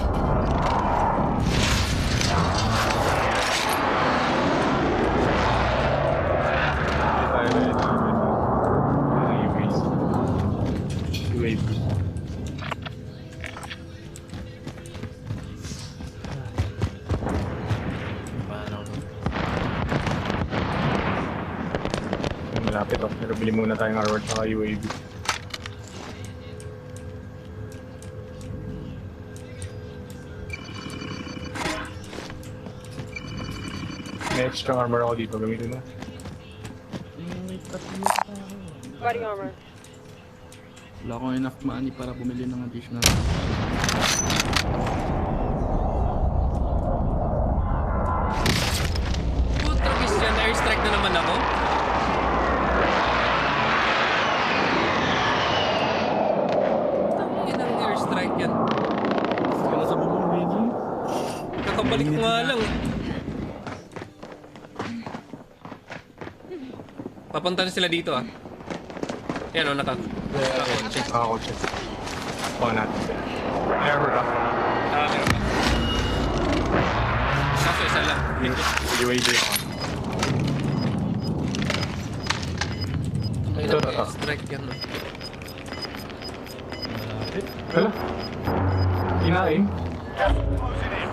UAV. Malapit oh, pero bili muna tayong armor sa UAV. May extra armor ako dito, gamitin mo. May tatlo pa. Body armor. Wala akong enough money para bumili ng additional. Putra Christian, airstrike na naman ako. Tangin ang airstrike yan. Kaya sa bubong, Luigi. Kakabalik ko nga lang. Papunta na sila dito ah. Yan o, Nakakotse. Baka natin sila. May armor ka. meron pa. Kaso isa lang. UAV ako. May Ito, nang ito. airstrike yan. ah. Wala. Kinain.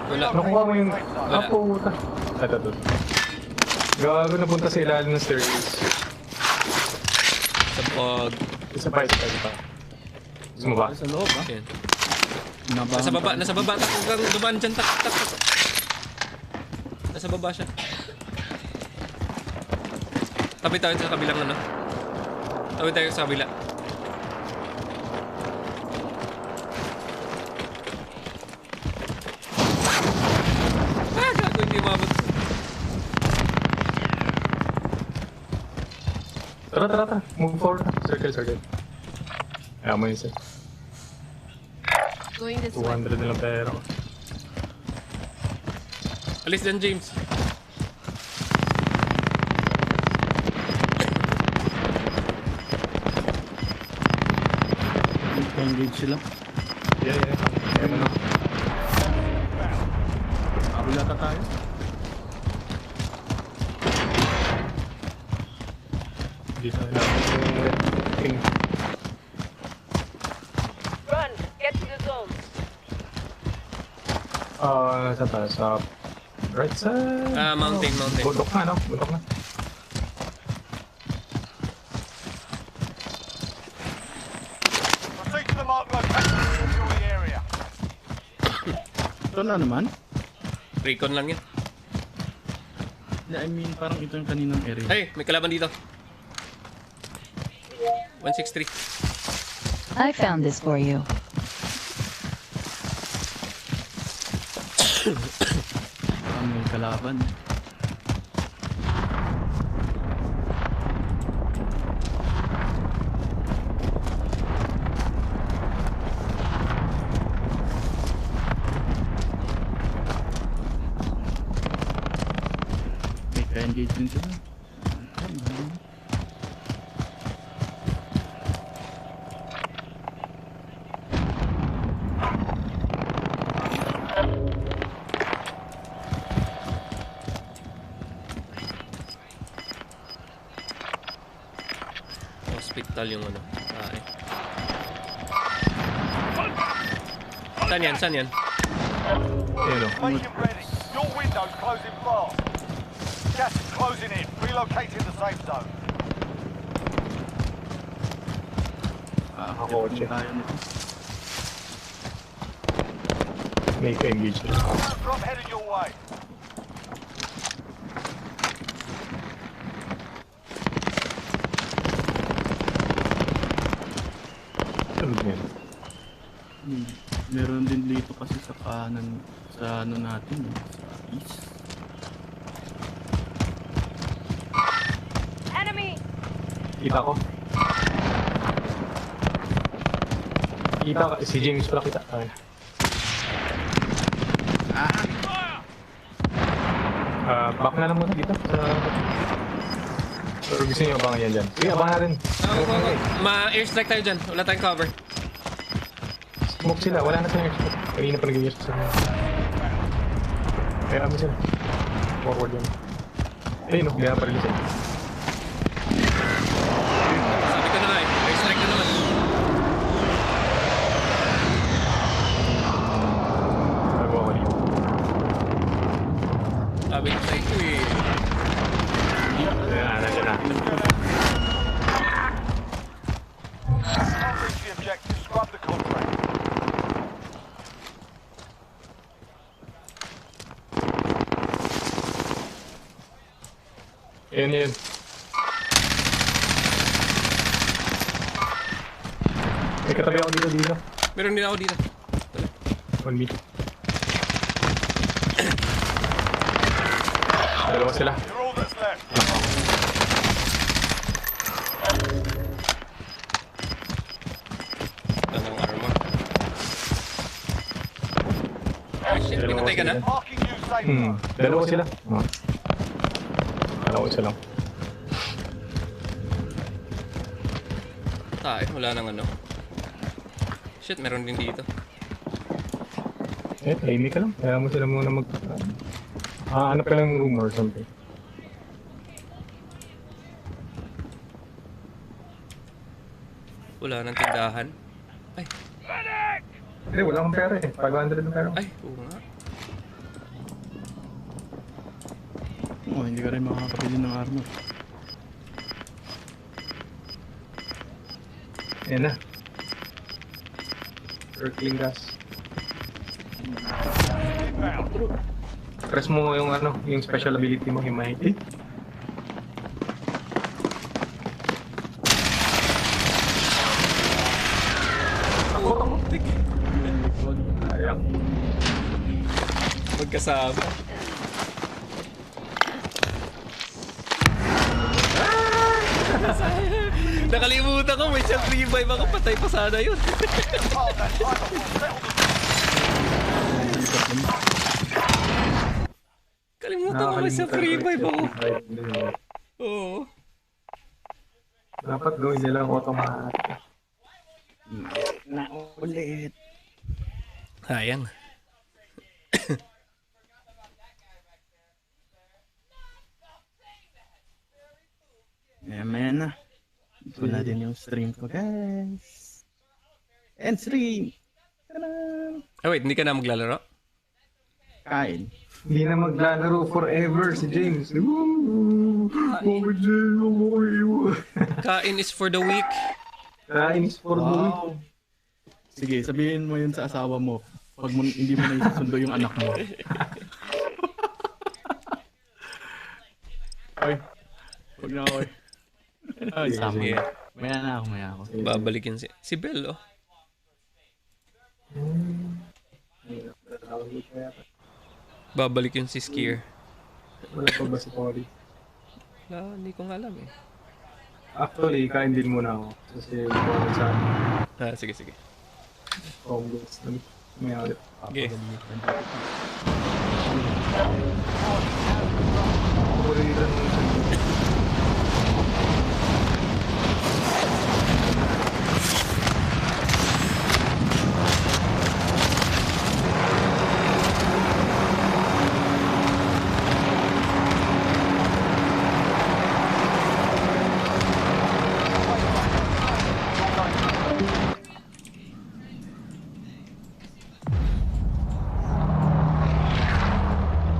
Wala. Nakuha mo yung... Wala. Ah, puta. Ito. Gago na punta sa ilalim ng staircase. Sa pag... Isa pa. Gusto mo ba? Sa loob, ah. Yan. Inabahan Nasa baba. Tak, hanggang dumaan dyan. Tak. Nasa baba siya. Tabi tayo sa kabilang ano. Tabi tayo sa kabila. Gago, hindi umabot. Tara. Move forward. Circle. Kaya mo yun sir. Going this way. 200 na lang pera ko. Alis dyan, James. Engage sila. Yeah. Kaya mo na. Abula ka tayo. Dito na lang. King. Run! Get to the zone. Saan tayo? Sa right side? Mountain. Bundok na, no? Bundok na. Proceed to the mark location and secure the area. Ito na naman. Recon lang yan. I mean, parang ito yung kaninang area. Hey, may kalaban dito. 163. I found this for you. Parang may kalaban. May ka-engage din sila. Hospital yung ano. Saan yan? Ayun o. Make it ready. Your window's closing fast. Gas is closing in. Relocating the safe zone. Nakakotse. Tayo nito. May ka-engage na. Drop headed your way. Tulog yan. Meron din dito kasi sa kanan, sa ano natin, sa east. Enemy! Kita ko. Si James pala kita. Back na lang muna dito. Pero gusto niyo abangan yan dyan. Sige, abangan natin. Ma-airstrike tayo dyan. Wala tayong cover. Smoke sila, wala na silang expert. Kanina pa nag-iis sa mga. Kaya kami sila. Forward yan. Ayun o, kaya pa rin sila. Sabi ko na nga eh. Airstrike na naman. Nagawa ko dito. Sabi ko sa ito eh. Ayan, nandiyan na. Can't reach the objective. Scrub the contract. Yan. May katabi ako dito. Meron din ako dito. 1 meter. Dalawa sila. You're all that's left. Tanong armor. Ah, shit, pinatay ka na? Marking you safe zone. Dalawa sila. Dalawa sila. Tayo, wala nang ano. Shit, meron din dito. Tahimik ka lang. Kaya mo sila muna mag... hanap ka lang ng room or something. Wala nang tindahan. Ay, Hindi, wala akong pera eh. 500 na pera. ay, oo nga. Oh, hindi ka rin makakabili ng armor. Yan na. Circling gas. Press mo yung yung special ability mo, yung mighty. Ayang. Magkasama. Nakalimutan ko, may siyang revive ako, patay pa sana yun. Kalimutan ko, may siyang revive ako. Oo. Dapat gawin nilang automatic. Na ulit. Sayang. Maya na. Ito na din yung stream ko, guys. End stream! Tada! Oh wait, hindi ka na maglalaro? Kain. Hindi na maglalaro forever si James. Okay, James, okay. Kain is for the weak. Kain is for the week. Wow. Sige, sabihin mo yun sa asawa mo. Pag mo, hindi mo na isusundo yung anak mo. Ay. Huwag na ako eh. Ay, sama. Sige. Maya ako. Babalikin si Bell, oh. Babalikin si Skier. Wala pa ba si Polly? Wala, hindi ko nga alam eh. Actually, kain din muna ako. Kasi wala sa Sige. Congress. May ulit. Okay. Puritan mo siya.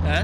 Ha?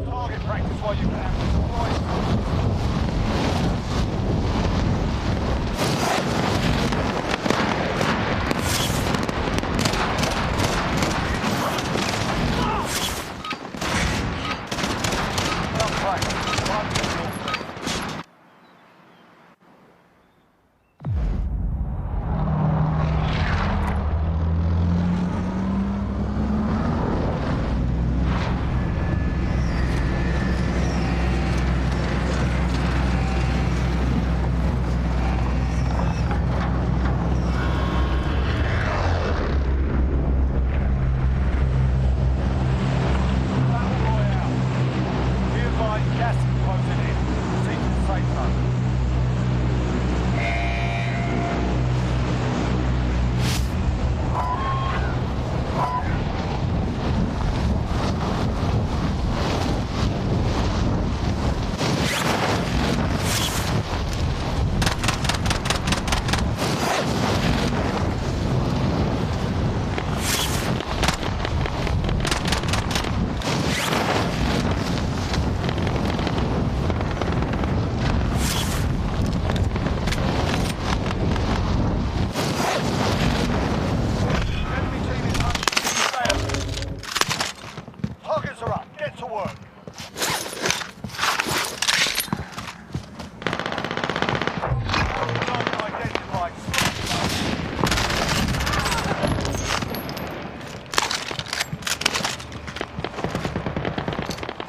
Target practice while you can. Deploy. Enough practice. Time to your feet. Battle Royale. Be advised, gas is closing in. Proceed to the safe zone. Enemy team is punching. Stay up. Targets are up. Get to work. Target identified.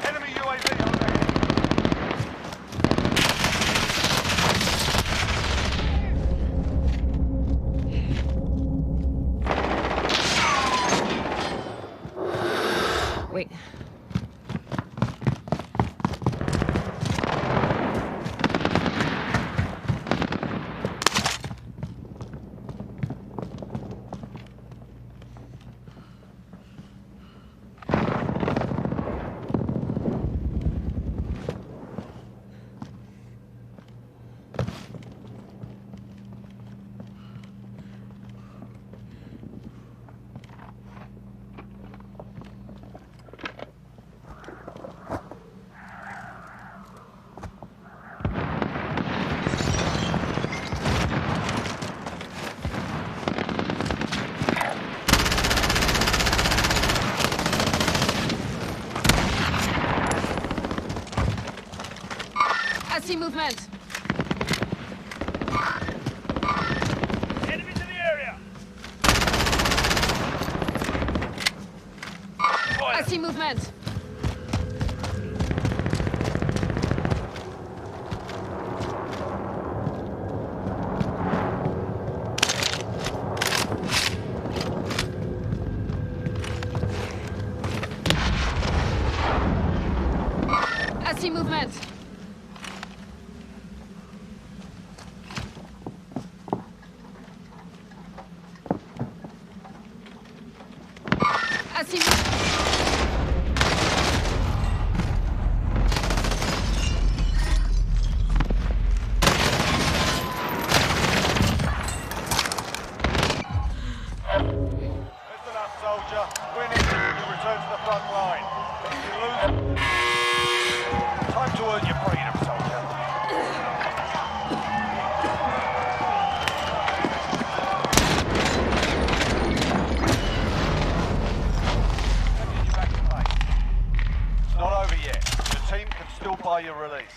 Enemy UAV overhead. Wait. I see movement. Enemies in the area. I see movement. I see movement. I see movement. Listen up, soldier. Winning, you return to the front line. If you lose, time to earn your freedom, soldier. Taking you back to base. It's not over yet. Your team can still buy your release.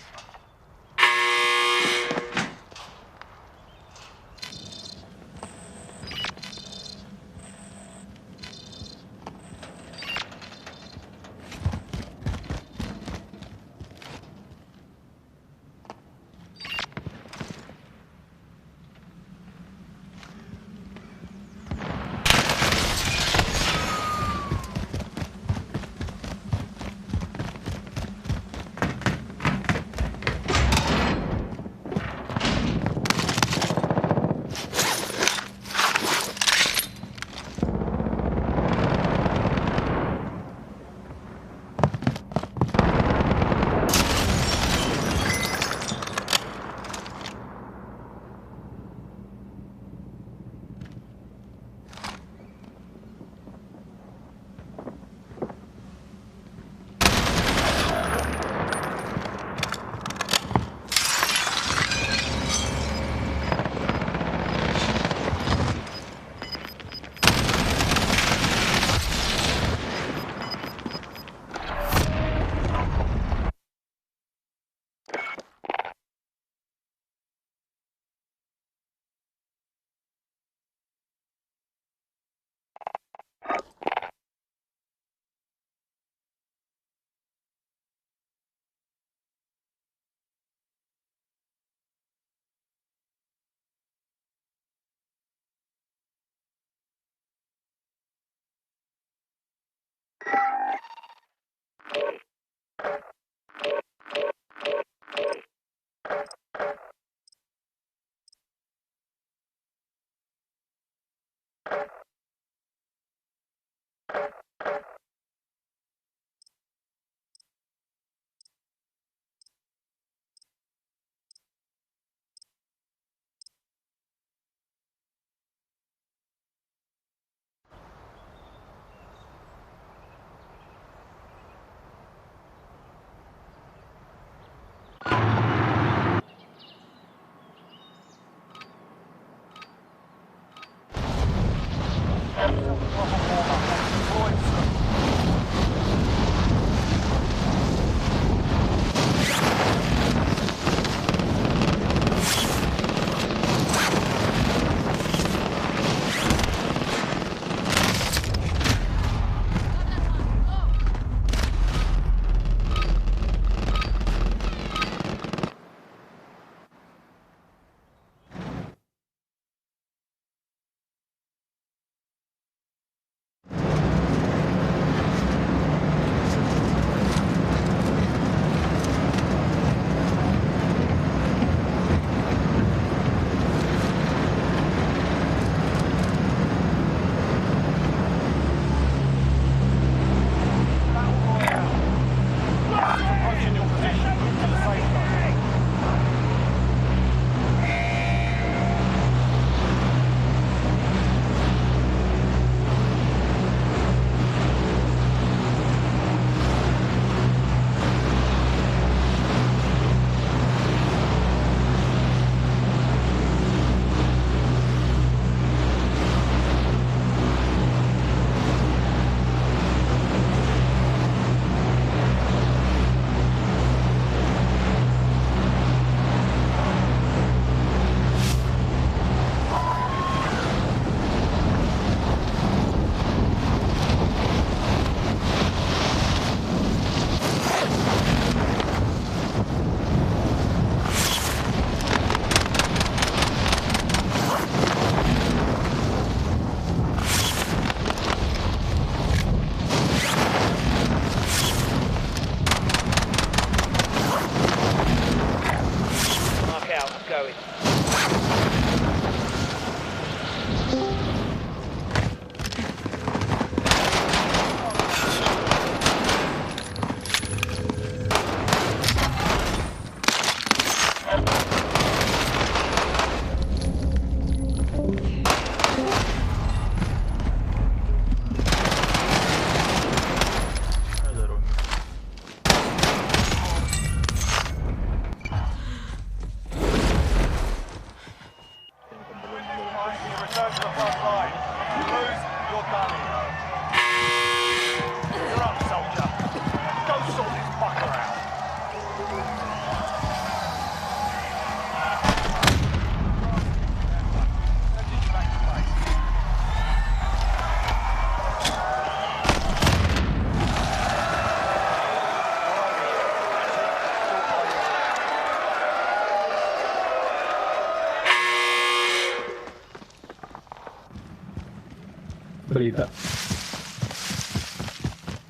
balita?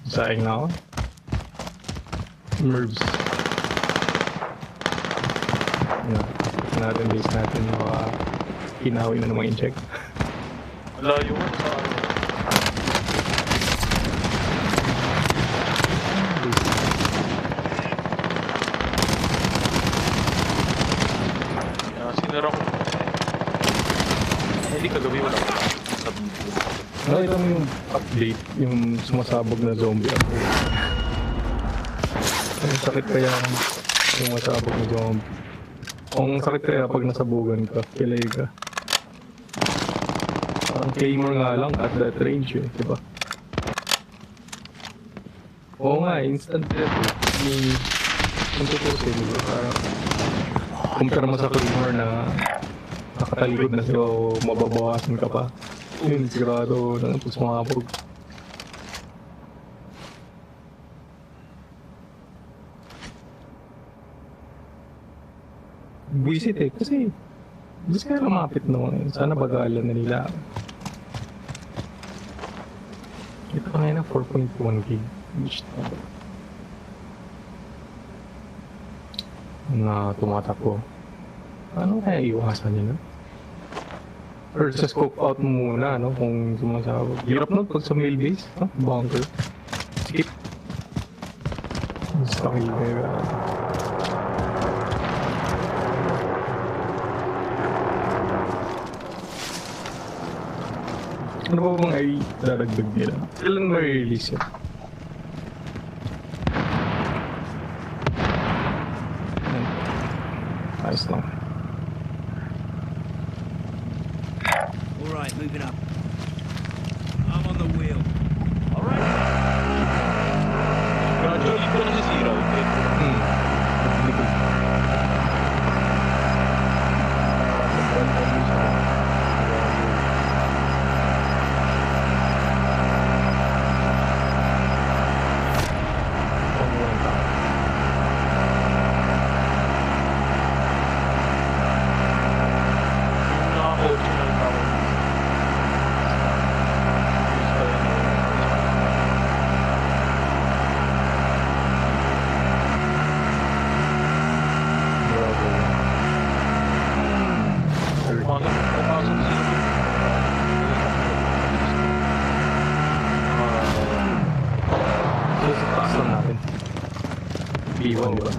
Saing na ako. Mervs. Yan. Check natin, base natin. Baka hinawi na naman in-check. Layo mo sa akin. Sinara ko. Hindi kagabi wala ko. Nakita mo yung update, yung sumasabog na zombie ako. Ang sakit kaya ang sumasabog na zombie. Ang sakit kaya pag nasabugan ka, kilay ka. Parang claymore nga lang at that range eh, diba? Oo nga, instant death eh. Kung tutusin, diba? Parang compare mo sa claymore na nakatalikod na so mababawasan ka pa. Yun, sigurado lang ito sumabog. Visit eh, kasi gusto kaya lumapit naman. Sana bagalan na nila. Ito ka ngayon na 4.1 gig. Which na tumatakbo. Ano kaya iwasan nila? Or sa scope out mo muna, no? Kung sumasabog. Hirap nun pag sa mail base, no? Bunker. Skip. Gusto kayo kaya. Ano ba bang ay daragdag nila? Kailan ma-release yun? Ayos lang. Alright, moving up. I'm on the wheel. Gradually ko na sisira. B1, di ba?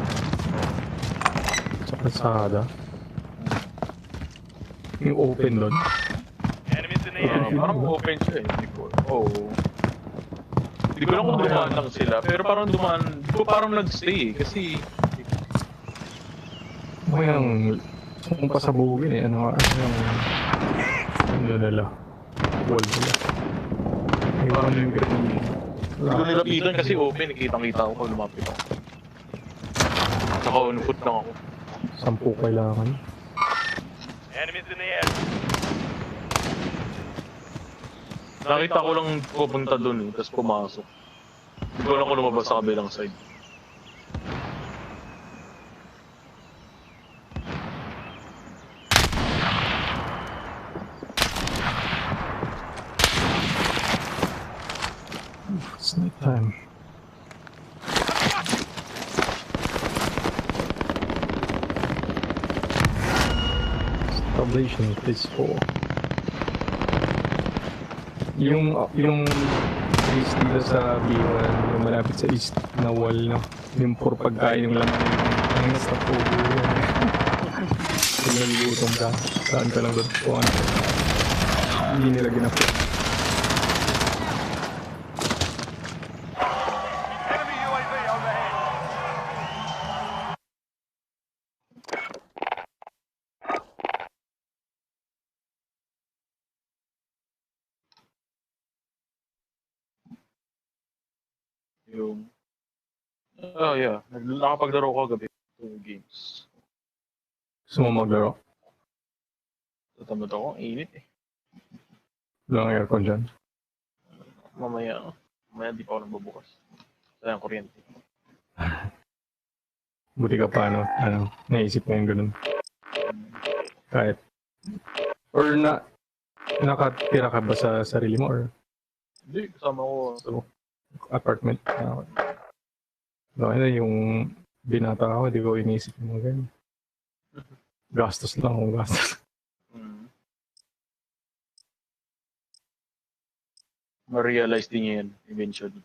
Sa kalsada. Yung open doon. Parang open siya eh. Hindi ko. Hindi ko lang kung dumaan lang sila. Pero parang dumaan. Hindi ko parang nag-stay eh. Kasi Ano yung kung pasabugin eh. Ano yung nila. Wall nila. parang yung hindi ko nilapitan kasi open. Kitang-kita ko pag lumapit ako. Saka on foot lang ako. 10 kailangan. Enemies in the air. Nakita ko lang pupunta dun eh, tapos pumasok. Hindi ko lang kung lumabas sa kabilang side. It's night time. Establishing phase 4. Yung base dito sa B1, yung malapit sa east na wall, no? Yung puro pagkain yung laman ng nasa pugo yun. Kung naligutom ka, saan ka lang doon po, ano? Hindi nila ginapit. Enemy UAV overhead. Yung... Oh yeah, nakapaglaro ko gabi. 2 games. Gusto mo maglaro? Tatamad ako, init eh. Walang aircon dyan. Mamaya di pa ako nagbubukas. Sayang kuryente. Buti ka pa, ano, naisip mo yung ganun. Kahit, or nakatira ka ba sa sarili mo, or Hindi, kasama ko. So, apartment na ako. No, ano yung binata ako, di ko inisip yung mga ganyan. Gastos lang ako, gastos. Hmm. Ma-realize din niya yan eventually.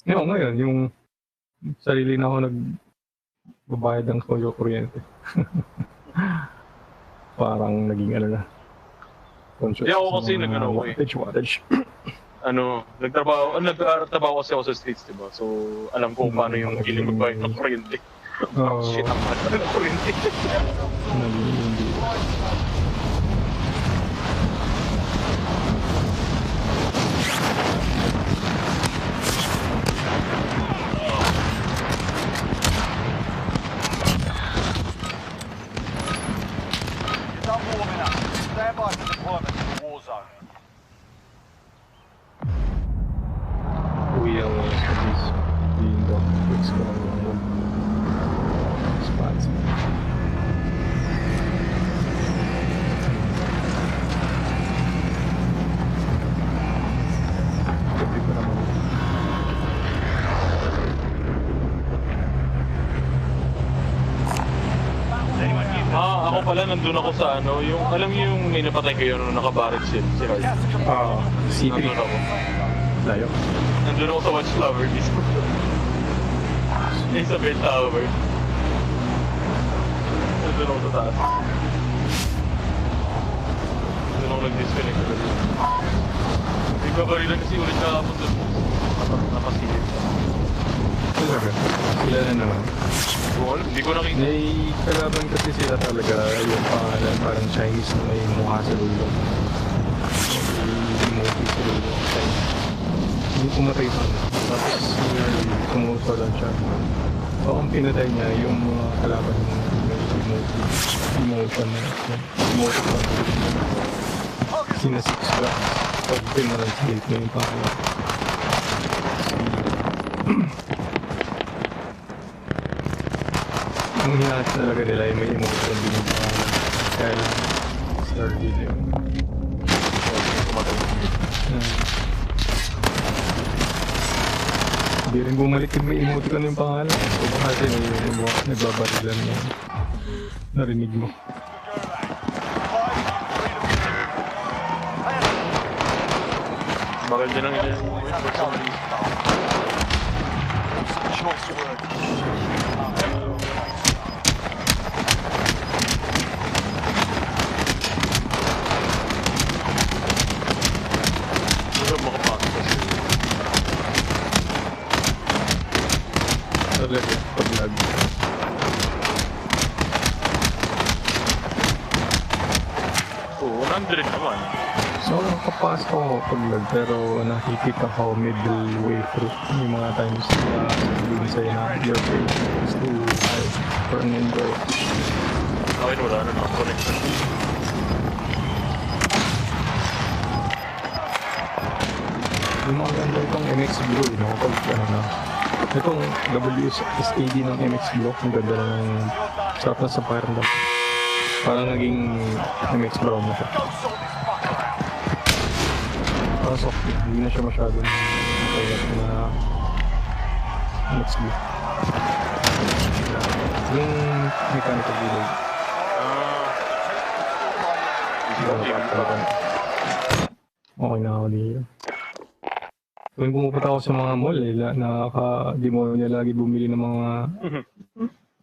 Ngayon, yung sarili na ako nagbabayad ng kuryente. Parang naging ano na. Conscious. Hindi ako kasi wattage. Nagtrabaho kasi ako sa States, diba? So, alam ko paano yung feeling magbayad ng kuryente. Shit, ang mahal ng kuryente. Hindi. You're done warming up. Stand by for deployment to the war zone. Uwi ako sa base. Being the fix ko lang yung spots. Gabi ko naman. Ako pala, nandun ako sa yung, alam niyo yung may napatay kayo nung nakabarit si Hart. C3. Nandun ako. Layo. Nandun ako sa Watchtower mismo. Yung sa Bell Tower. Nandun ako sa taas. Nandun ako nag-disconnect ulit. Nagbabarilan kasi ulit kahapon doon. Napasilip. Talaga. Sila na naman. Hindi ko nakita. May kalaban kasi sila talaga yung pangalan parang Chinese na may mukha sa dulo. May emoji sa dulo. Hindi pumatay pa. Tapos kumuha lang siya. O ang pinatay niya yung mga kalaban mo may emotion na emotion na sinasix ka. Pag pinaranstate mo yung pangalan. Ang hinahanap talaga nila yung may emotion din yung pangalan. Kaya lang, Star Video. Hindi rin bumalik yung may emoticon yung pangalan. So baka kasi nagbabarilan mo. Narinig mo. Maganda lang yun. Choice word. Huwag makapasok kasi. Talaga, pag-lag. Oo, 100 naman. So, nakapasok ako pag-lag pero nakikita ko middle way through yung mga times na sabihin sa'yo na your page is too high for an Android. Akin wala na nakakonect. Yung mga ganda itong MX Blue, no? Pag ano na, itong WSAD ng MX Blue, ang ganda na ng sarap na sa pakiramdam. Parang naging MX Brown na siya. Parang soft, hindi na siya masyadong makailat na MX Blue. Yung mechanical delay. Okay na ako dito. Kung pumupunta ako sa mga mall, nakaka-demonyo lagi bumili ng mga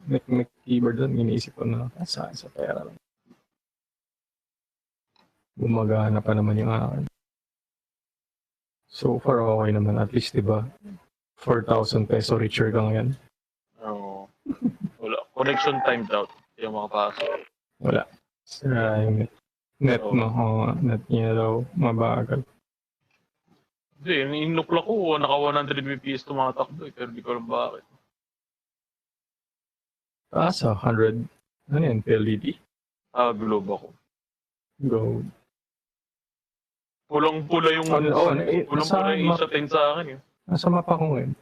Mac keyboard doon. Iniisip ko na, sa pera lang. Gumagana pa naman yung akin. So far, okay naman. At least, diba, 4,000 peso richer ka ngayon. Oo. Wala. Connection timed out. Hindi ako makapasok. Wala. Sira yung net mo. Net niya daw mabagal. Hindi, inukla ko. Naka 100 Mbps tumatakbo pero di ko alam bakit. Asa, 100. Ano yan? PLDT? Globe ako. Go. Pulang-pula yung... pulang-pula yung isa 10 sa akin. Nasa mapa ko ngayon.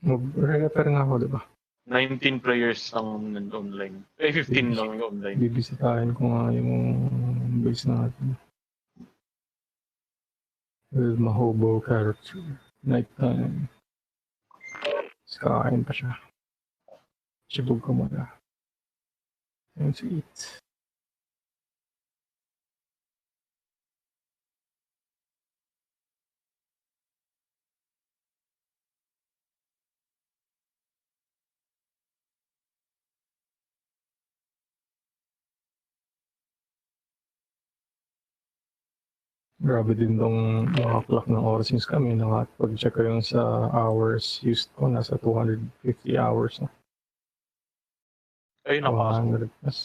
Mag-repair nga ako, diba? 19 players ang online. 15 lang yung online. Bibisitahin ko nga yung base natin. With my hobo character. Nighttime. Kakain pa siya. Sibog ka muna. Time to eat. Grabe din tong mga clock ng oras since kami nakapag-check ko yung sa hours used ko, nasa 250 hours na. Ay, napakasok. 100 plus.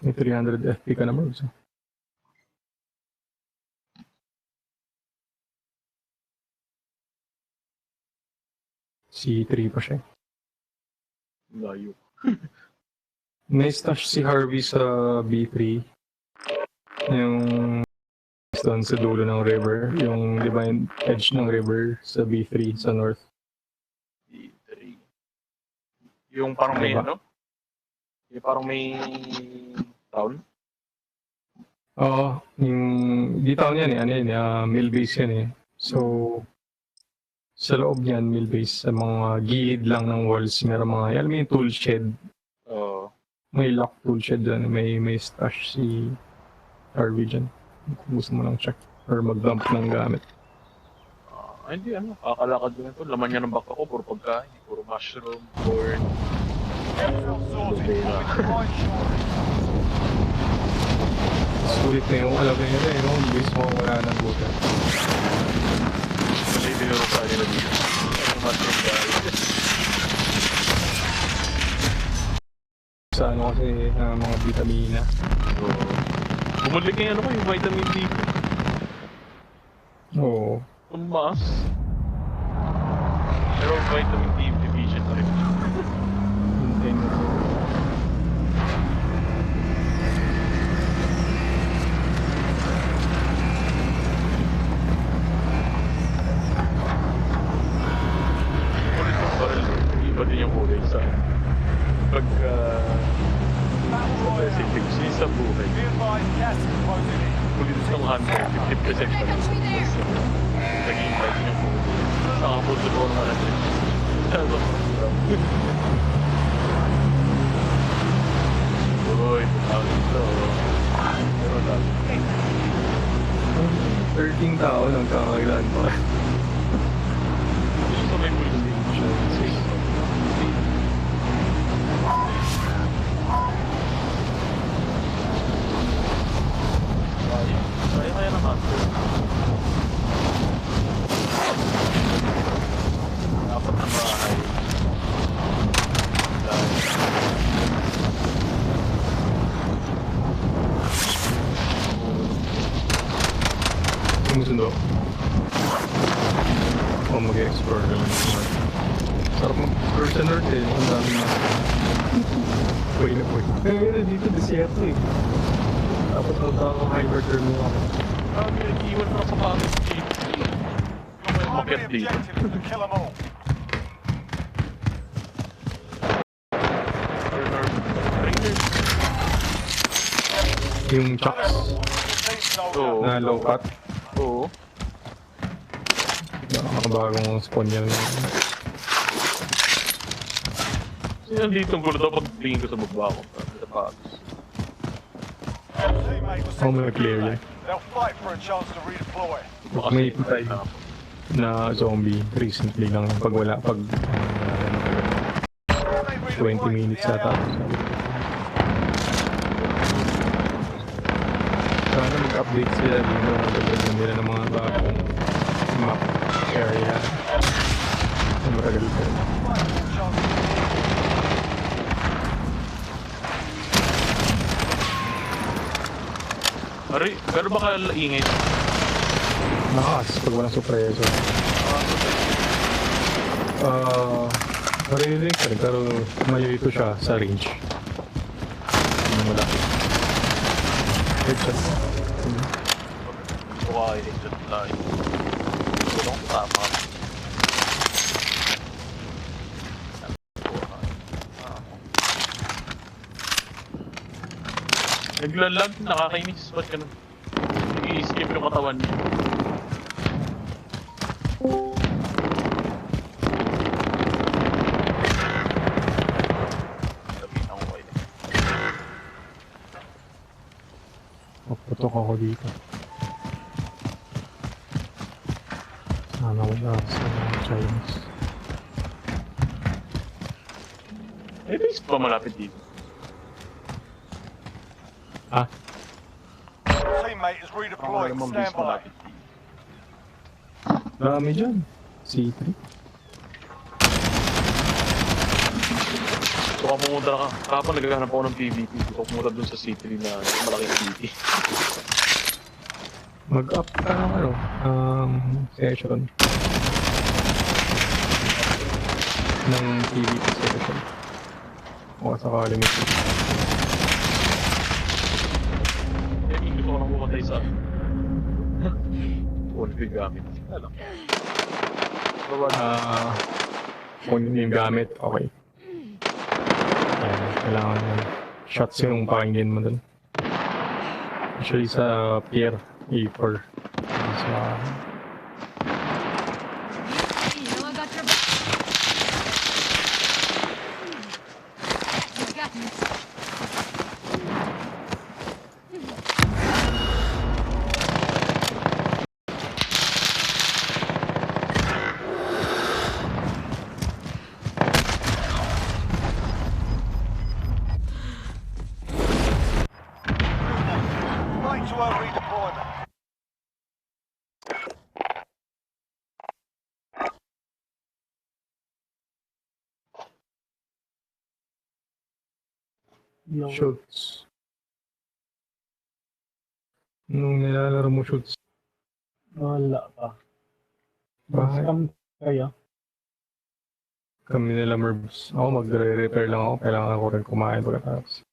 May 300 FP ka naman. So. C3 pa siya. Layo. May stash si Harvey sa B3. Yung doon sa dulo ng river. Yung divine edge ng river sa B3 sa north. D3. Yung parang may Diba? ano? Yung parang may town? Oo. Yung di town yan eh. Ano yan, mill base yan eh. So, sa loob niyan, mill base. Sa mga gilid lang ng walls. Meron mga, alam mo yung tool shed. Oo. May lock tool shed dyan. May stash si Harvey dyan. Kung gusto mo lang check. Or mag-dump ng gamit. Hindi ano, kakalakad ko ito. Laman niya ng baka ko, puro pagkain. Puro mushroom, corn. Airfield sorted. Moving to find shortage. Sulit na yung alam na yun eh. No? Base mo wala ng buta. Kasi dinuro sa nila dito. Ano mushroom guys? Sa ano kasi mga vitamina. So, bumalik nga ano ko yung vitamin D. Oo. Tumaas. Pero vitamin D deficient na rin. Hintay mo. Ulit yung barrel. Iba din yung kulay sa pagka specific sa buhay. Be advised, gas is closing in. Kulit ng hunter, 50% pa rin. Naging bike niya po. Saka po sa buong mga natin. Uy, bukawin ito. Pero dami. 13 tao nagkakailan pa. Gusto may police station. Kaya ng hunter. Dapat na bahay. Sumusundo. O mag-explore na lang. Sarap mag-explore sa north eh. Ang dami na. Pwede na pwede. Kaya dito desierto eh. Dapat magkakang hyperthermia ako. Nag-iwan na sa pangit. Primary objective is to kill them all. Yung chucks Oo. na low cut. Oo. Nakakabagong spawn yan. Yan dito ang gulo daw pag tingin ko sa baba ko. Sa patos. Teammate was Oh, sent may to clear the yan. They'll fight for a chance to redeploy. May patay na zombie recently lang pag wala pag 20 minutes ata. Sana mag-update sila dito magdagdag nila ng mga bagong map area. Ang matagal pa. Ari, pero baka ingay. Nakas pag walang suppressor. Marinig ka rin pero malayo ito siya sa range. Hindi mo lang. Headshot. Okay, headshot tayo. Tulong tama. Naglalag, nakakainis. Ba't ganun? Nag-i-escape yung katawan niya. Lapitan ko kayo. Paputok ako dito. Sana wala sa Chinese. Eh, base pa malapit dito. Ah, Teammate is redeployed. Naman Stand base by. malapit dito. dami dyan. C3. So kung pumunta ka, kapag naghahanap ako ng PvP, gusto ko pumunta dun sa C3 na malaking city. Mag-up ka ng ano, session. Ng PvP session. O sakali mo. Eh, gusto ko nang pumatay sa... Wala ko yung gamit. Alam. Kung yung gamit, okay. Kailangan mo. Shots yung pakinggan mo dun. Actually sa pier A4. Sa... You know I got your back. I got you. Right to our redeployment. Shoots. Nung nilalaro mo shoots. Wala pa. Bahay. Scam kaya? Kami nila Merbs. Ako magre-repair lang ako. Kailangan ko rin kumain pagkatapos.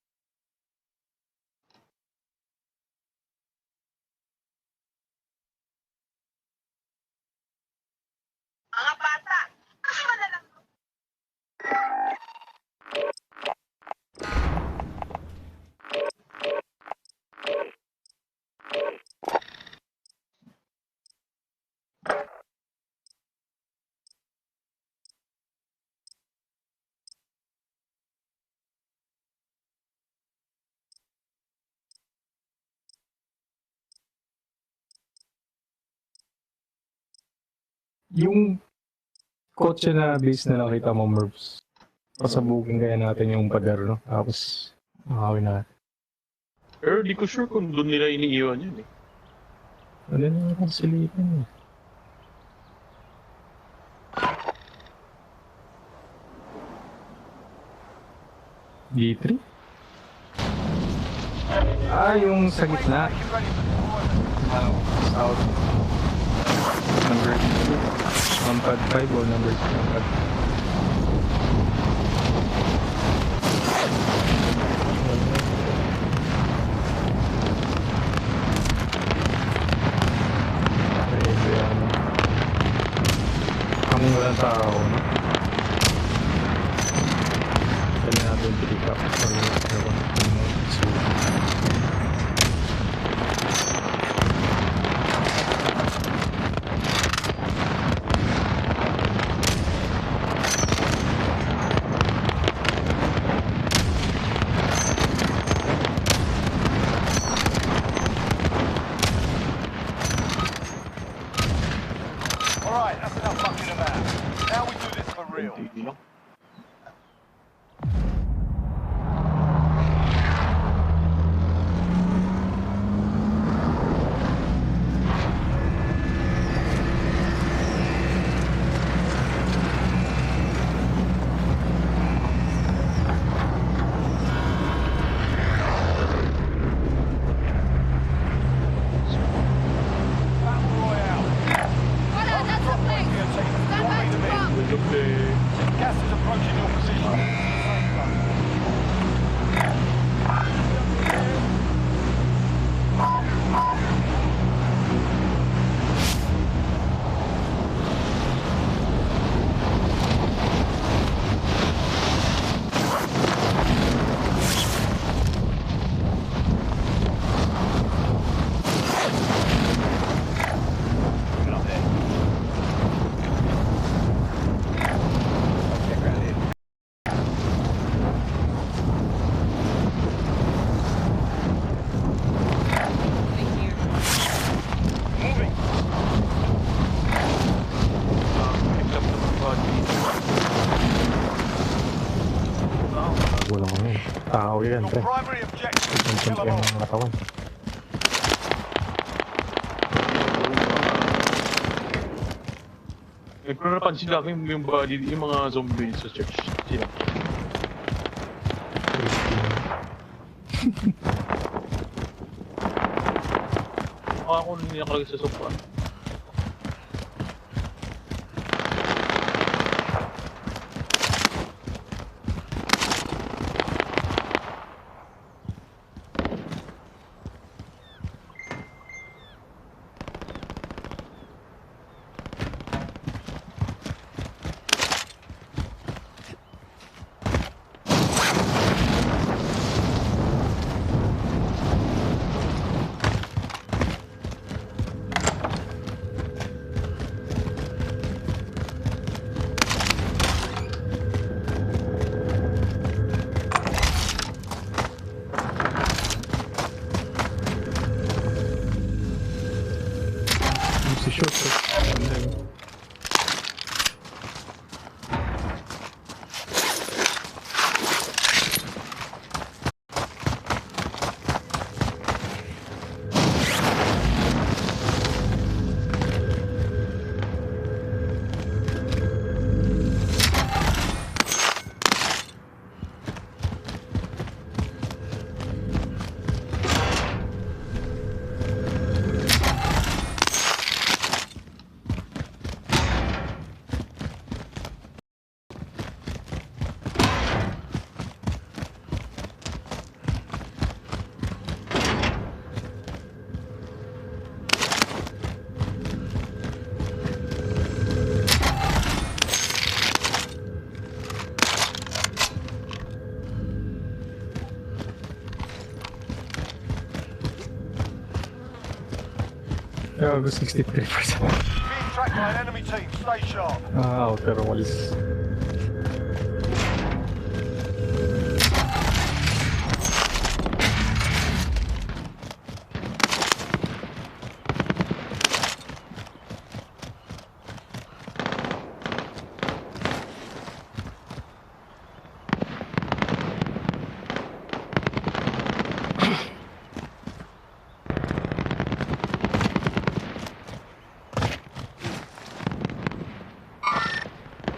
Yung kotse na base na nakita mo, Merbs. Pasabukin kaya natin yung pader, no? Tapos, makawin natin. Pero di ko sure kung doon nila iniiwan yun eh. Ano na akong silipin eh. D3? Ah, yung sa gitna. South. Number 2. Numpad 5 o number 2? Numpad 5. Kung walang tao, pwede natin pick up sa Alright, that's enough fucking about. Now we do this for real. Hindi lang. Battle Royale. Voilà, that's the place. Stand by to drop. Look, Gas is yan, Your pre. primary objective is to Ang kill them yung all. mga katawan. Kung napansin namin yung body, yung mga zombie sa church. Sila. Ako hindi nakalagay sa sofa. Yung si Shot. Ganda yun. Gago, 63%. Being tracked by an enemy team. Stay sharp. Outer walls.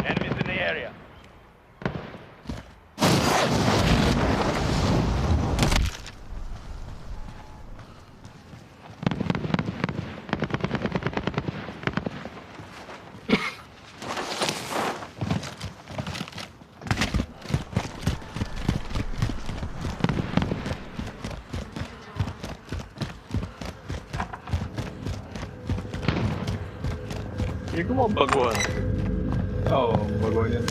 Enemies in the area. Hindi ko mga baguhan. Oo, bago yan.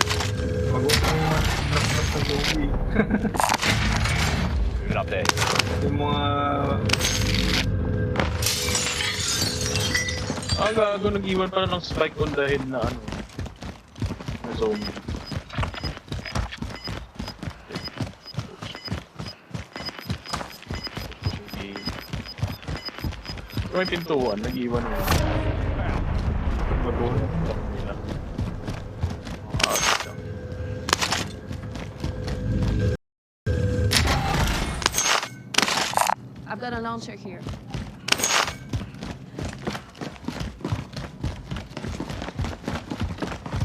Bago na yung mga drop sa zombie. Moving up there. Yung mga... Gago, nag-iwan pala ng spike on the head na ano. Na zombie. May pintuan, nag-iwan mo. Bago na. I've got a launcher here.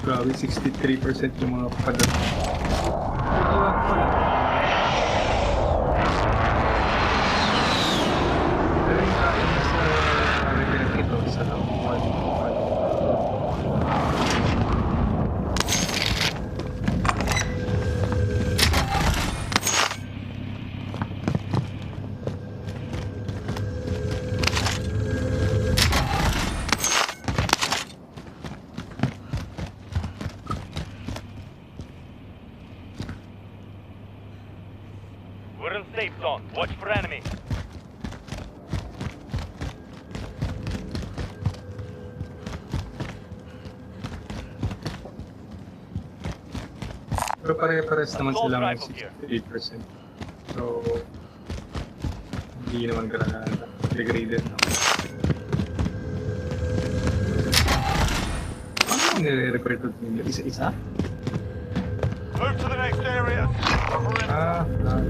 Grabe, 63% yung mga padat. Pero yung akin sa repair ito, isa lang. We're in safe zone. Watch for enemy. Pero pare-pares naman Assault sila ng rifle here. 68%. So, hindi naman degraded naman. Ano nire-repair ito? Isa-isa? Move to the next area. Ah, ah.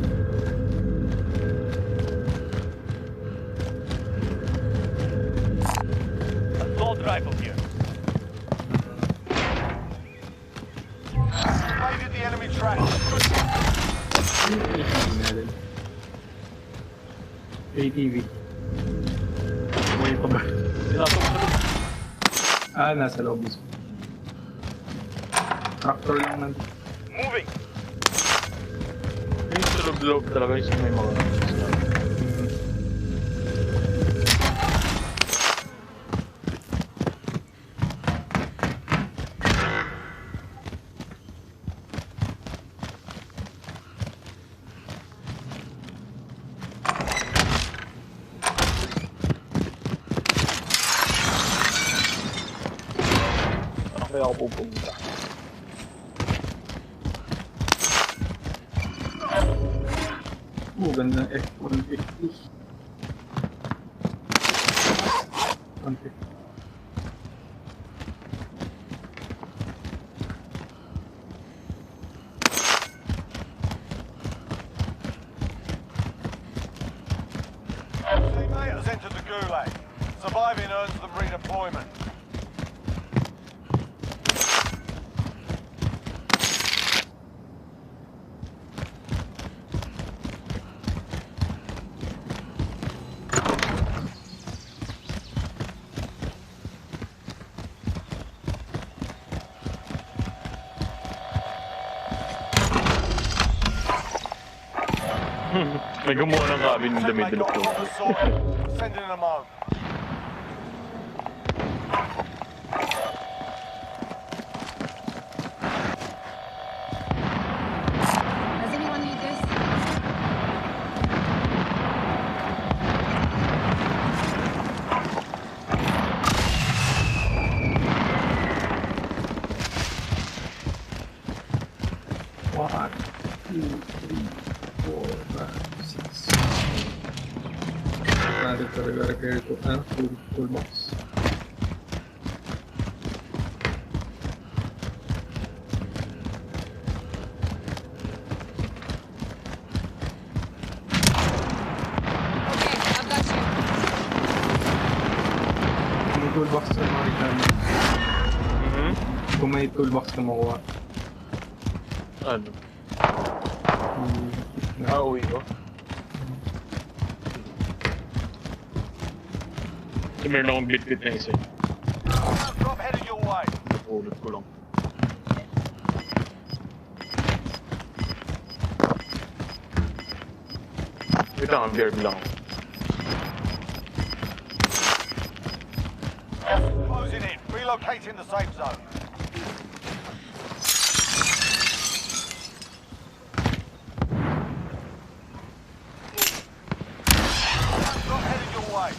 Assault rifle here. Evaded the enemy track. ATV natin. ATV. May pa ba? Pinasok sa loob. Ah, nasa loob mismo. Tractor lang nandun. Moving. Yung sa loob talaga yung may mga kaya ako pupunta. Ganda ng F-150. Okay. Teammate has entered the gulag. Surviving earns them redeployment. May gumawa ng cabin in the Teammate middle of got the water sorted. Sending them home. Does anyone need this? One, two, three, 4, 5, 6. Natin talaga repair ko. Toolbox. Okay, I've got you. Yung toolbox sa mga reklamo. Kung may toolbox na makuha. Ano? Uwi ko. So, meron akong bit-bit na isa. Drop headed your way. Napulot ko lang. Wait lang, ang verb lang. Closing in. Relocating the safe zone. Drop headed your way.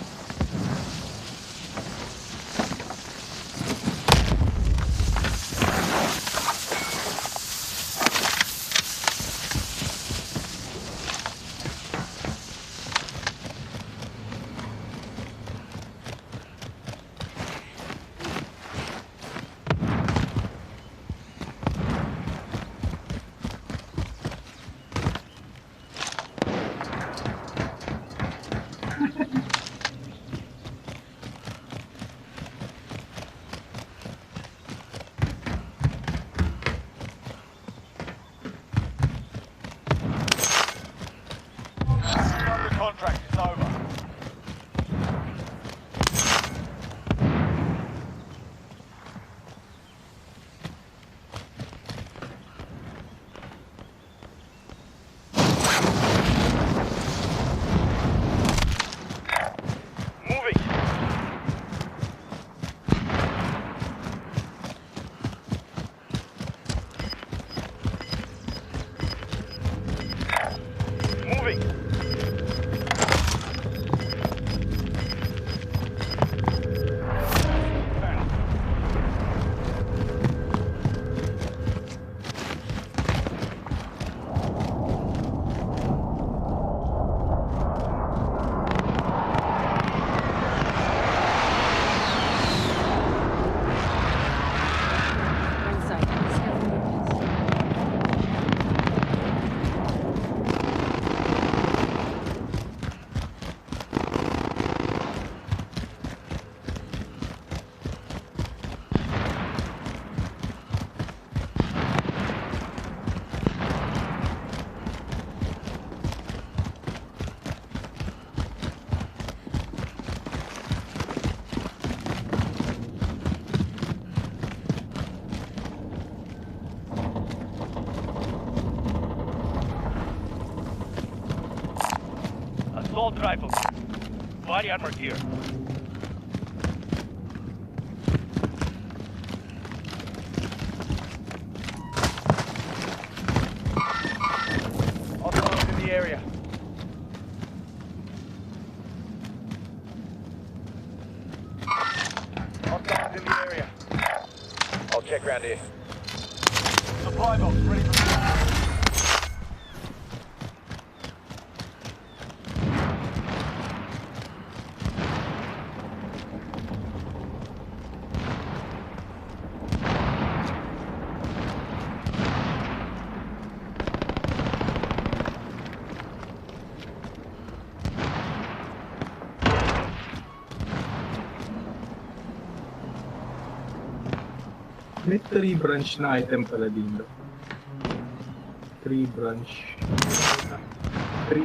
assault rifles. Body armor here. Hostiles in the area. Hostiles in the area. I'll check around here. Supply box ready for May 3 branch na item pala dito. 3 branch. 3.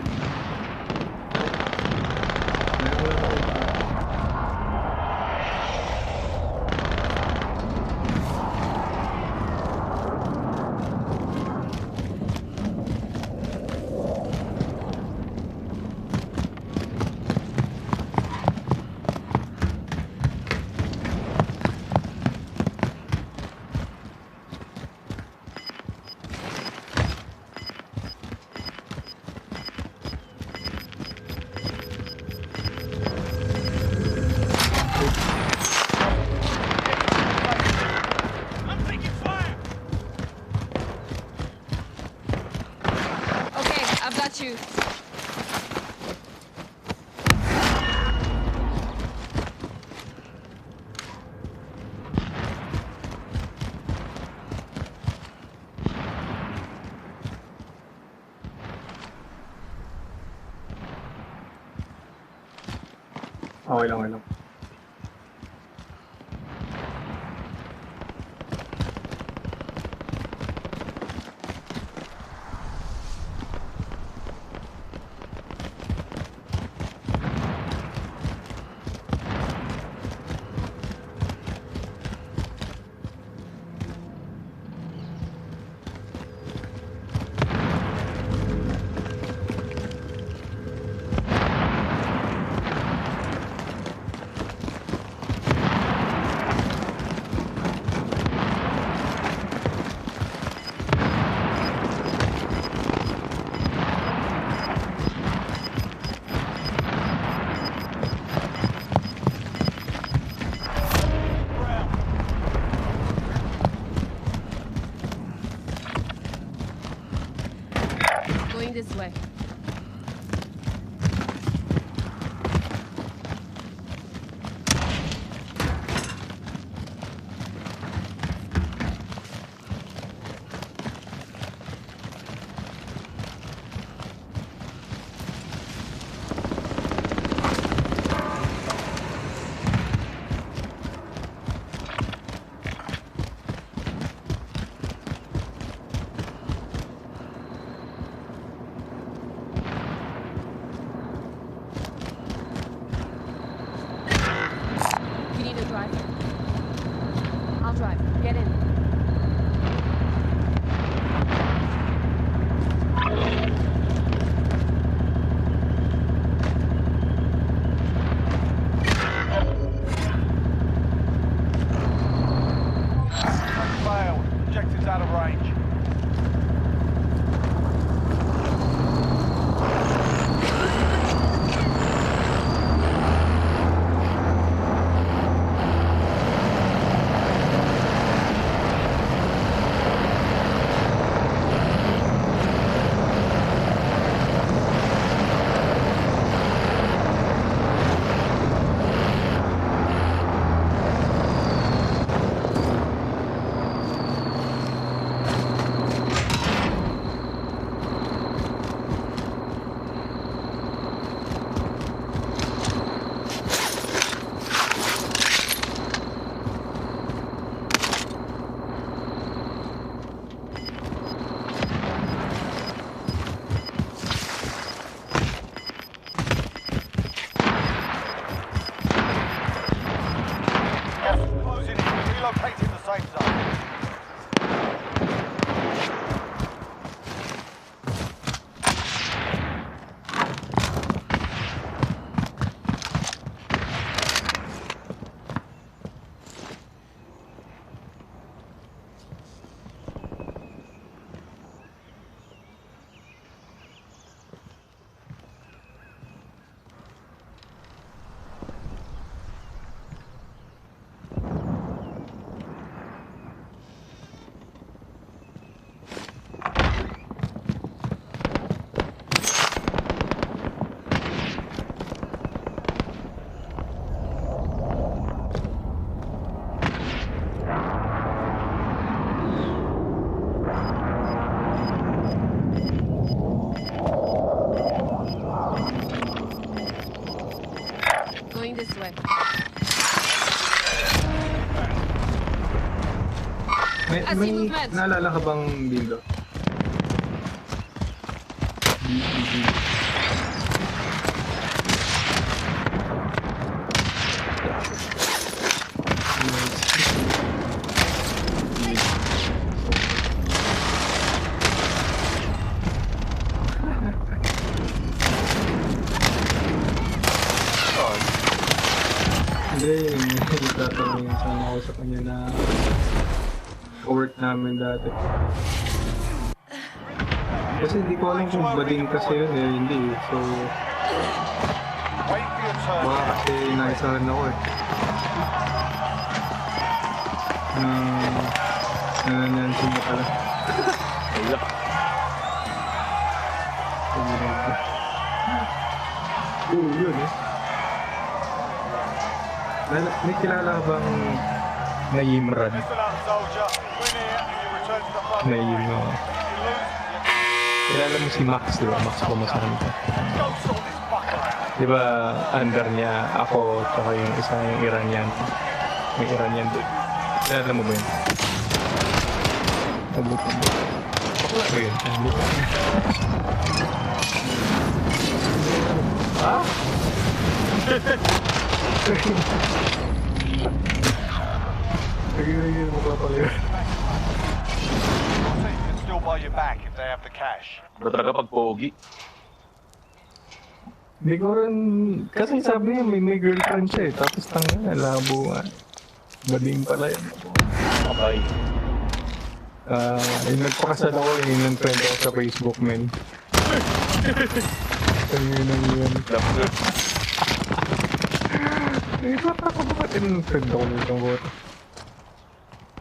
Okay, I've got you. Okay lang, okay lang. Going this way. May naalala ka bang dildo? Hindi, nagtatanong sana ako sa kanya na work namin dati. Kasi hindi ko alam kung bading kasi yun eh, hindi. So, Wait for your turn. baka kasi naisahan ako eh. Nananyansin mo pala. Wala. Oo, yun eh. May kilala bang Naimran? Listen up, soldier. Win here and you return to the front Naim, line. no. If you lose, Kilala mo si Max, di ba? Max Pumasahan ka. go sort this fucker out. Di ba, under niya ako, tsaka yung isa yung Iranian. May Iranian doon. Kilala mo ba yun? Tabot. Bakla ko yun. Ha? Sige, mukha pala yun. Your team can still buy you back if they have the cash. Ba talaga pag pogi? Hindi ko rin, kasi sabi niya may girlfriend siya eh. Tapos tanga, labo nga. Bading pala yun. Kapay. Yung nagpakasal ako, yung nag-friend ako sa Facebook, men. Yun. Eh, ba't ako bakit nag-friend ako nito ko?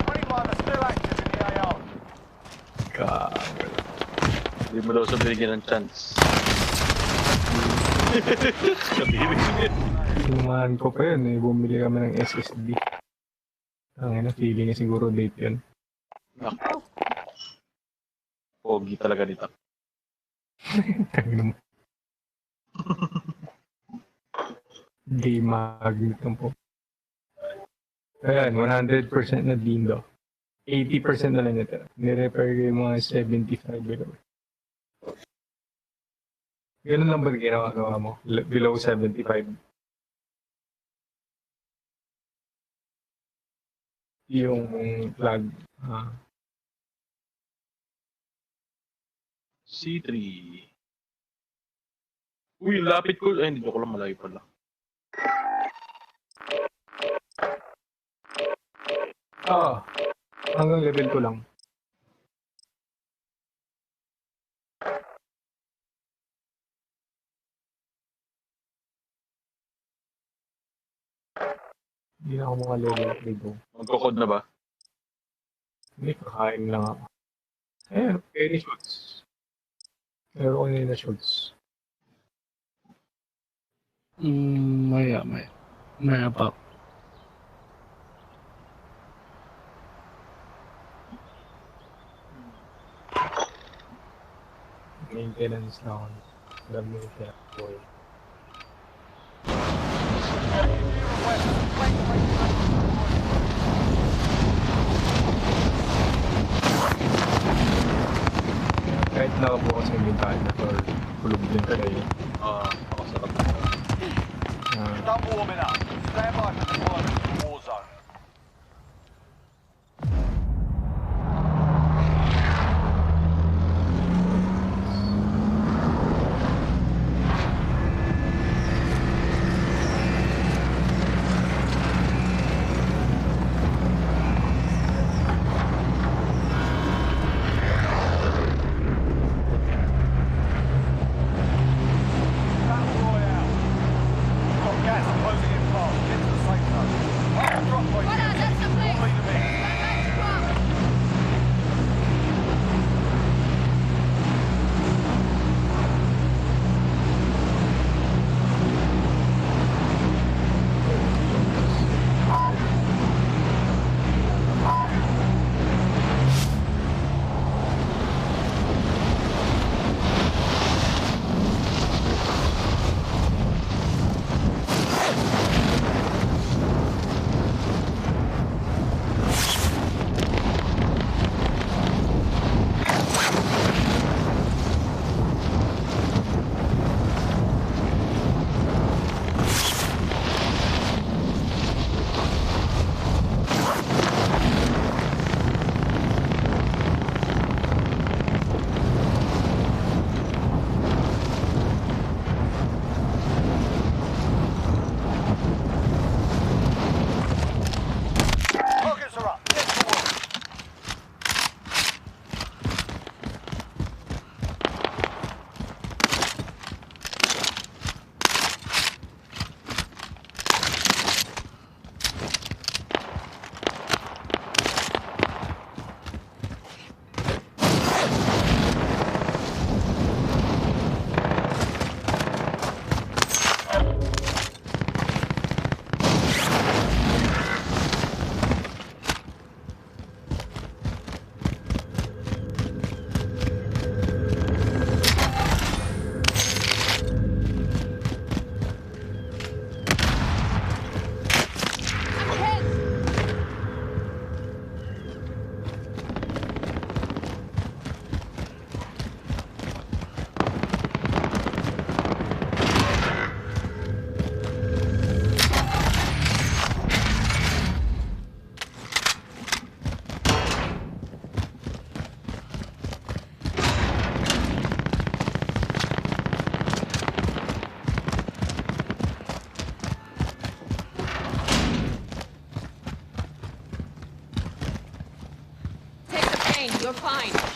21 are still active in the AR. Hindi mo daw sa binigyan ng chance. Sabihin niya. Lumahan ko pa yun eh, bumili kami ng SSD. Ang feeling niya siguro date yun. Nako. Pogi talaga dito. Tangin mo. Di magnet lang po. Ayan, 100% na dindo. 80% na lang ito. Nirepair ko yung mga 75 below. Ganun lang ba ginagawa mo? Below 75? Yung flag. C3. Uy, lapit ko. Ay, hindi ko lang malayo pala. Hanggang level ko lang. Hindi na ako mga level 3 ko. Magkukod na ba? Hindi, kakain lang ako. Ayan, any shots. Meron ko na shots. Maya pa. Maintenance na ako. Alam mo yung boy. Kahit nakabukas yung bintana or kulog din kayo. Pakasarap. Stop warming up. Stand by for deployment to the war zone. Battle Royale. Got gas closing in fast. Get to the safe zone. You're fine.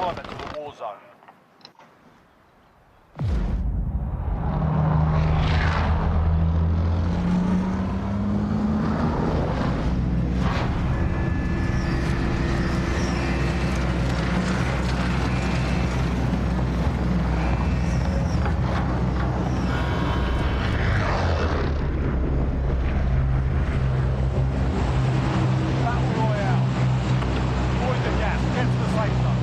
assignment to the war zone. Battle Royale. Avoid the gas. Get to the safe zone.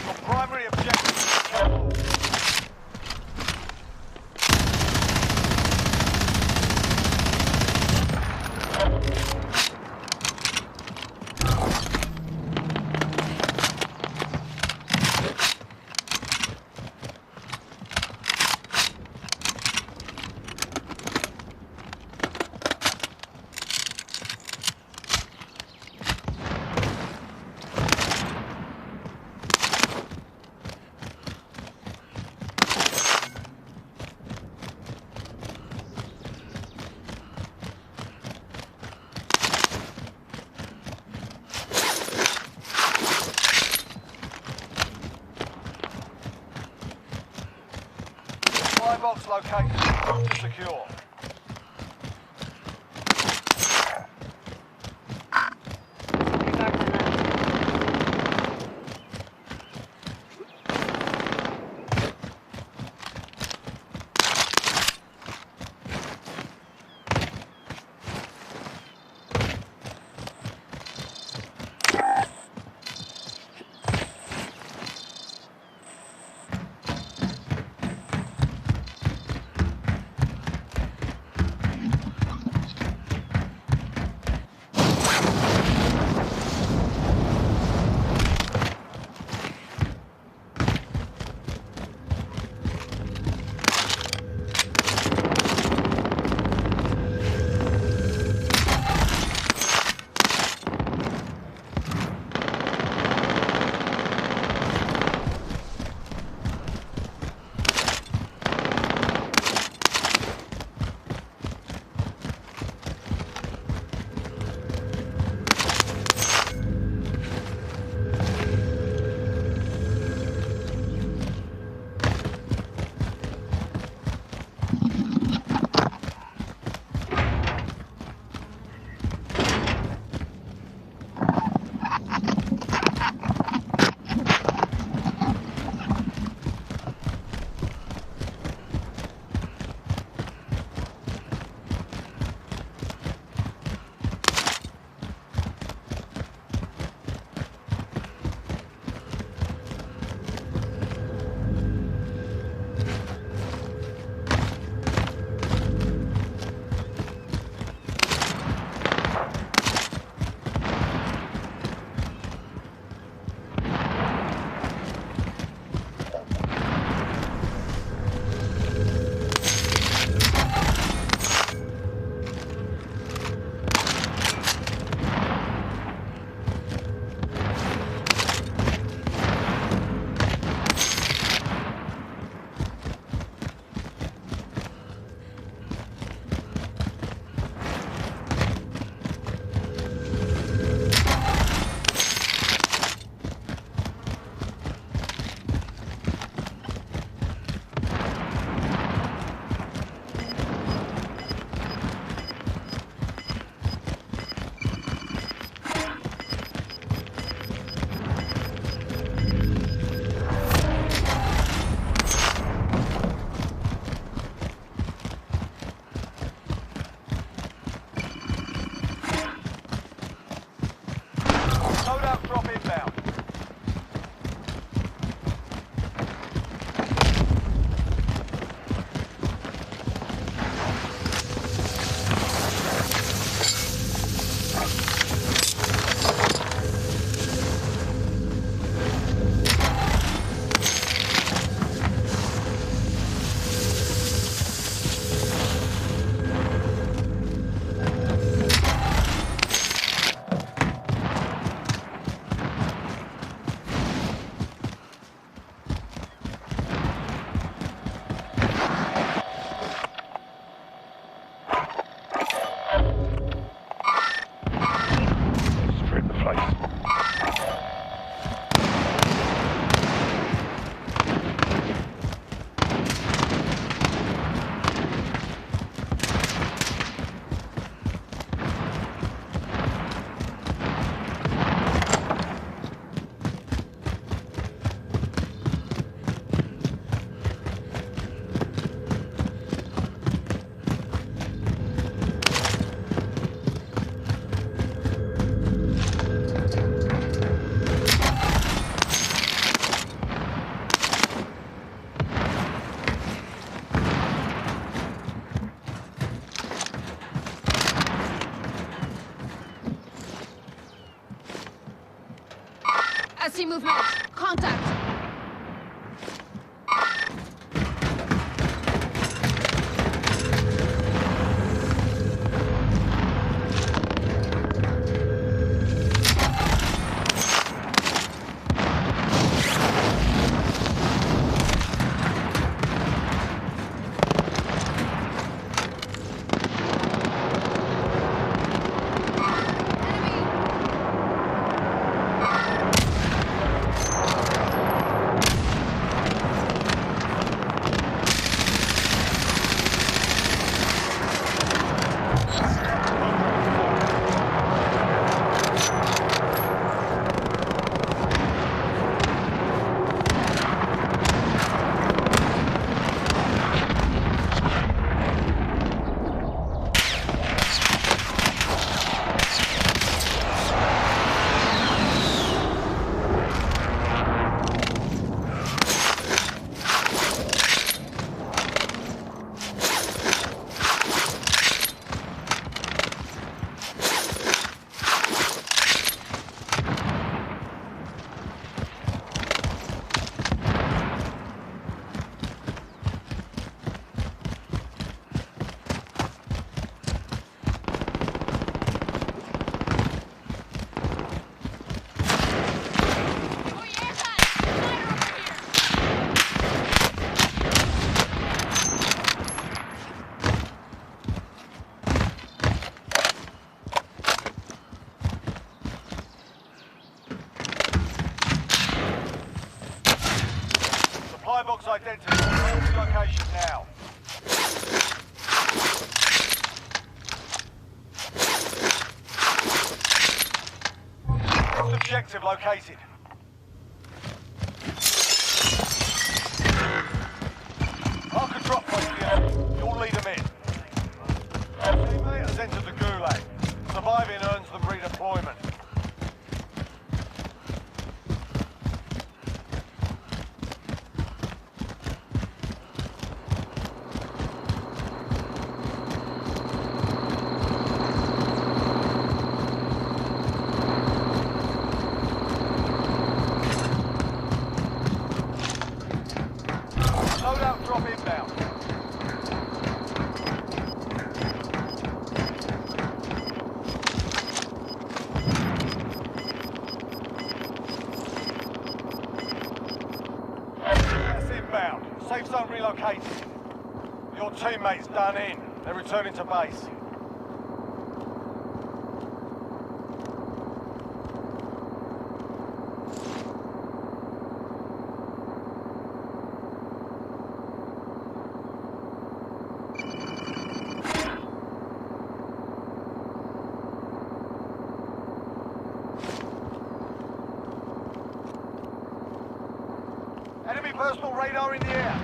Your primary objective is the temple. Supply box located. Route to secure. see movement. Contact. Supply box identified. Location now. Objective located. Mark a drop point for you. You'll lead them in. Teammate has entered the gulag. Surviving earns them redeployment. Loadout drop inbound. That's inbound. Safe zone relocated. Your teammates done in. They're returning to base. Enemy personal radar in the air.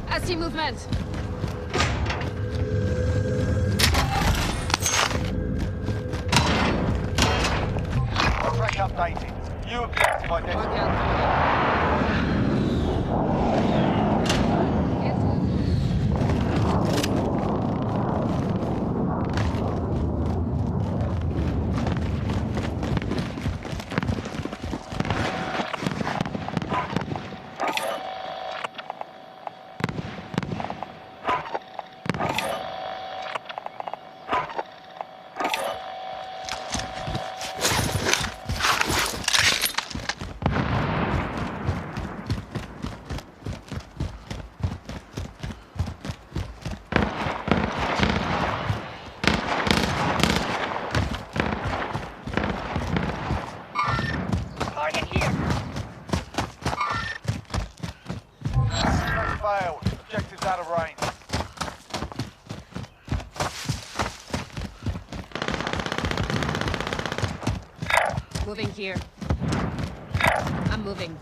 I see movement. Track updated. New objective identified. range. Moving here. I'm moving.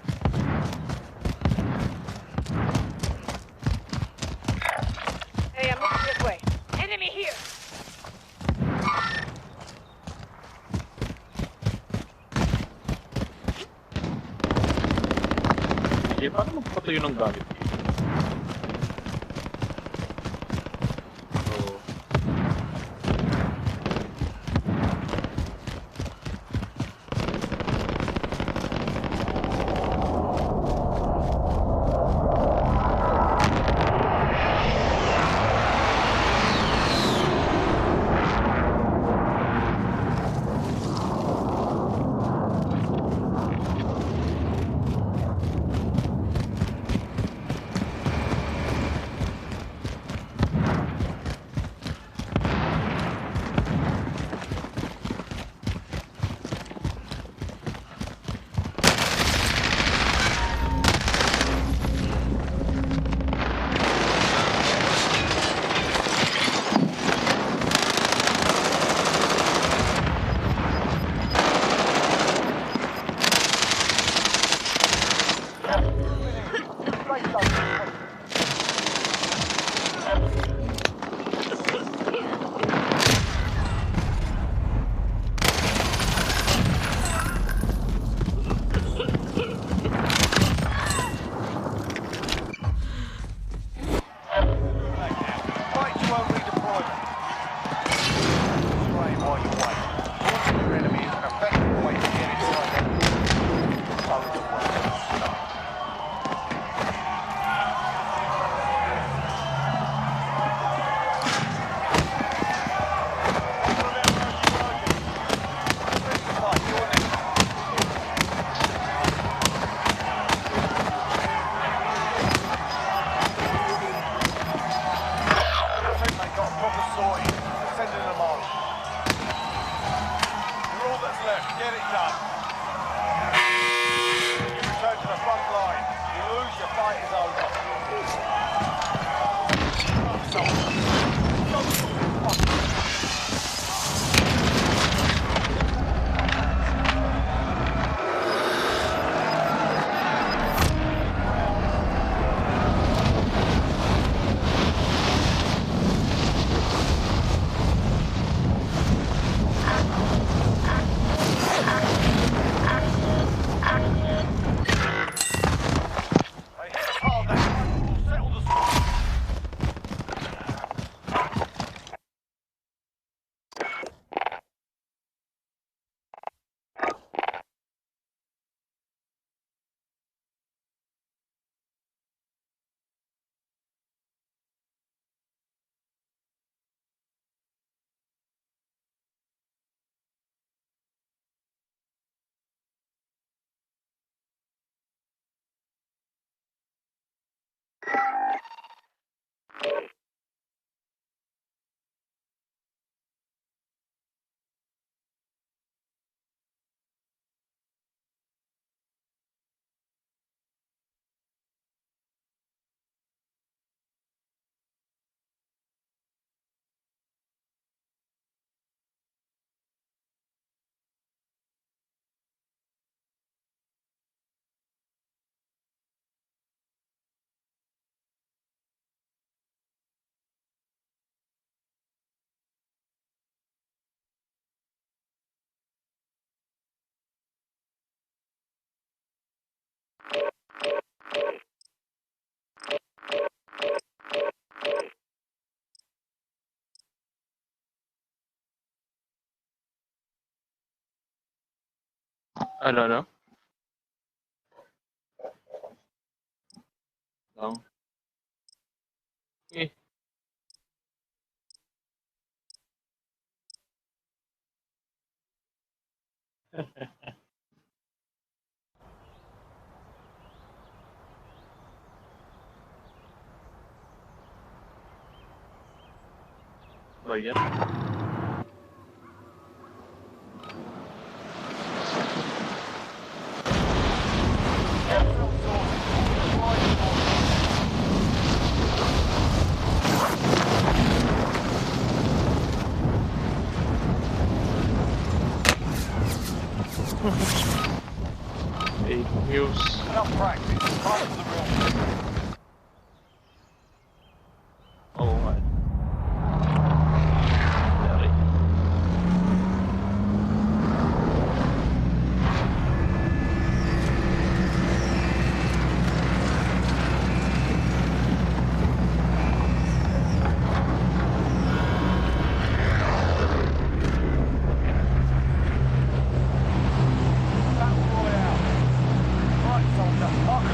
Hey, I'm moving this way. Enemy here. Sige, paano magpatuyo ng gamit? So, Fight to own redeployment. Strain while you wait. Launching your enemy is an effective way to get inside them. Own the world. Teammate got a proper sorting. Sending them on. You're all that's left. Get it done. You return to the front line. You lose, your fight is over. They hit us hard that time. We'll settle the score. ano? Lang. Eh. Ba yan? enough practice. Time for the real thing. Oo nga. Yari. Battle Royale. Right, soldier. Mark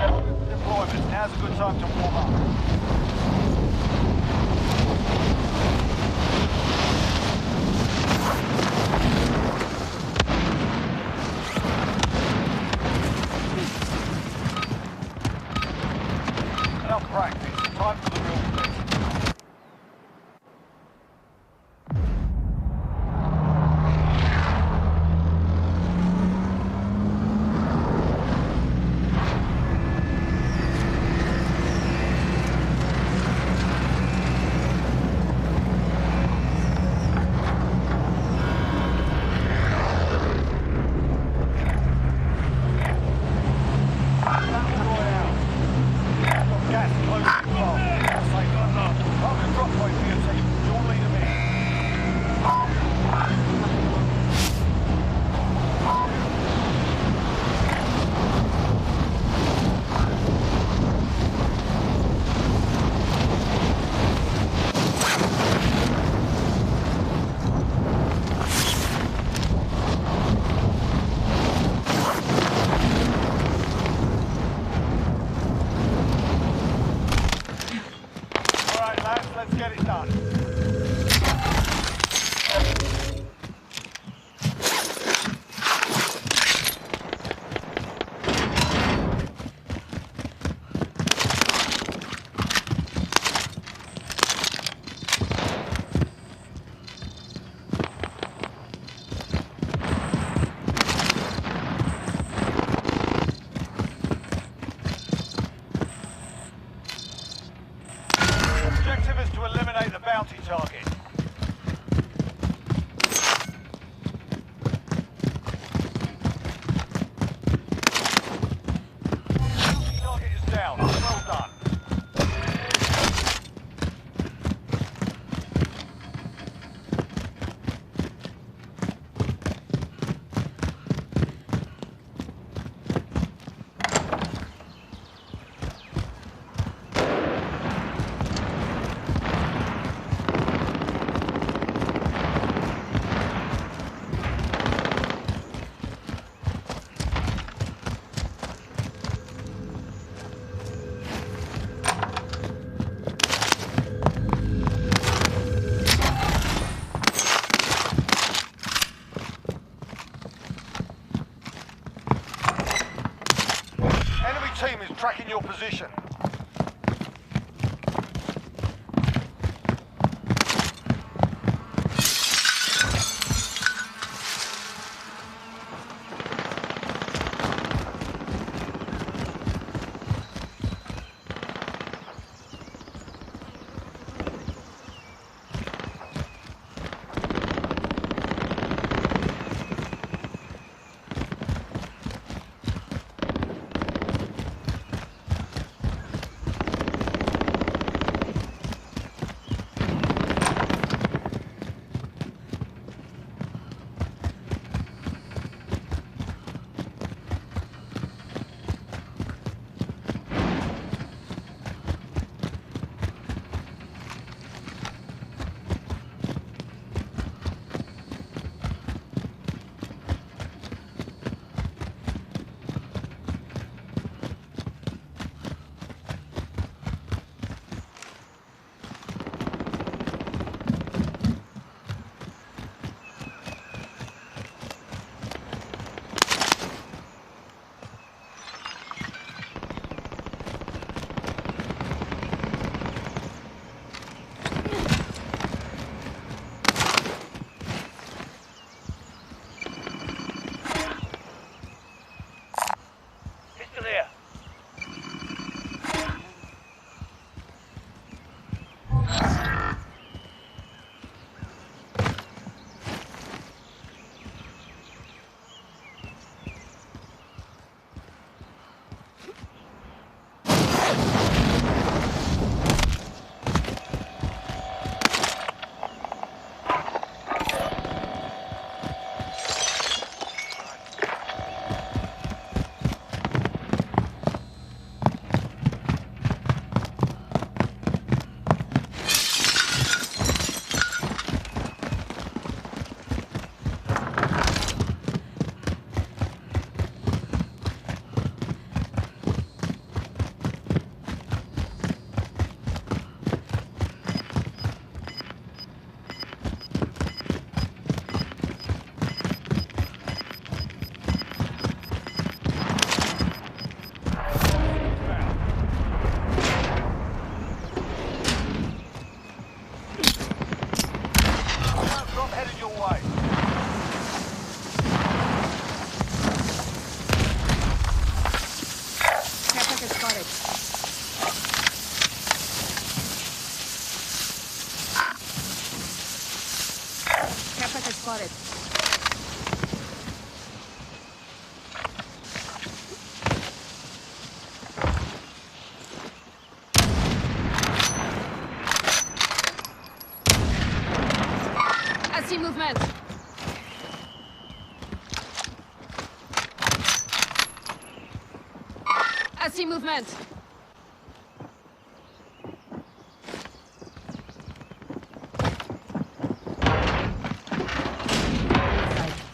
Deployment. Now's a good time to warm up. Enough practice. Time for the real thing. Gas close to the bar. Safe enough. Mark a drop point for your team. You'll lead them in. All right, lads, let's get it done. Objective is to eliminate the bounty target. Bounty target is down. Well done. Enemy team is tracking your position. movement. I see movement.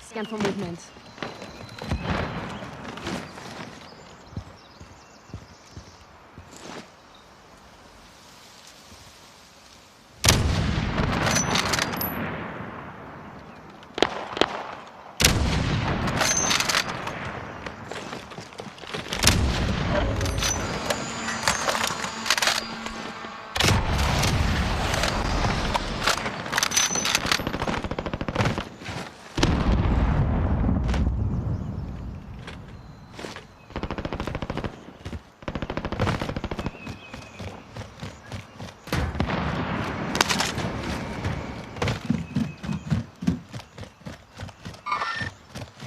Scan for movement.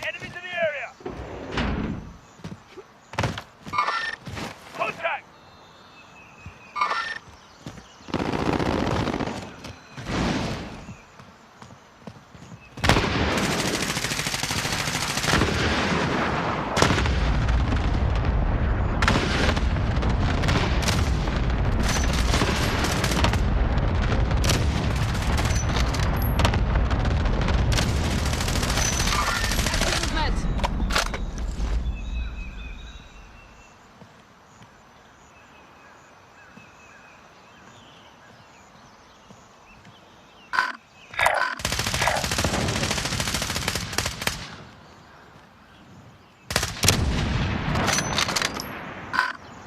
Enemies in the area. Contact. Movement.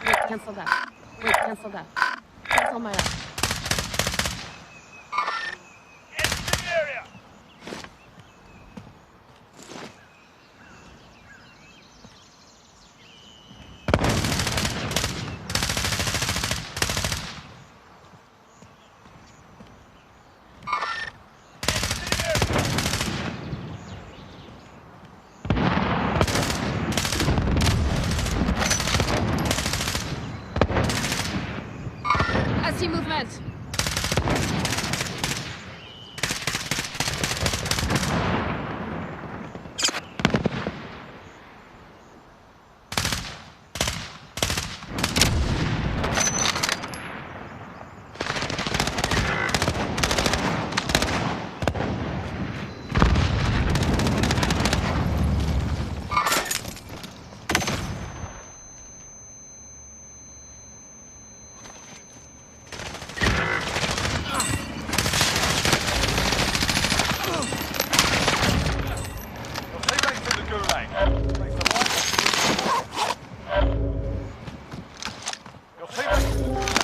Wait, cancel that. Wait, cancel that. Cancel my left. Enemies in the area. I see movement. Your teammates in the gulag. Take the light. Your teammates in the gulag.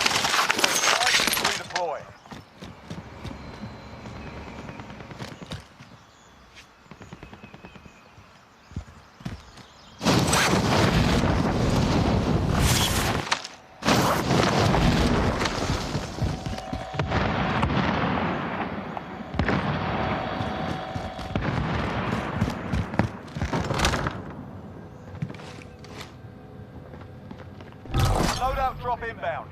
Redeploy. Loadout drop inbound.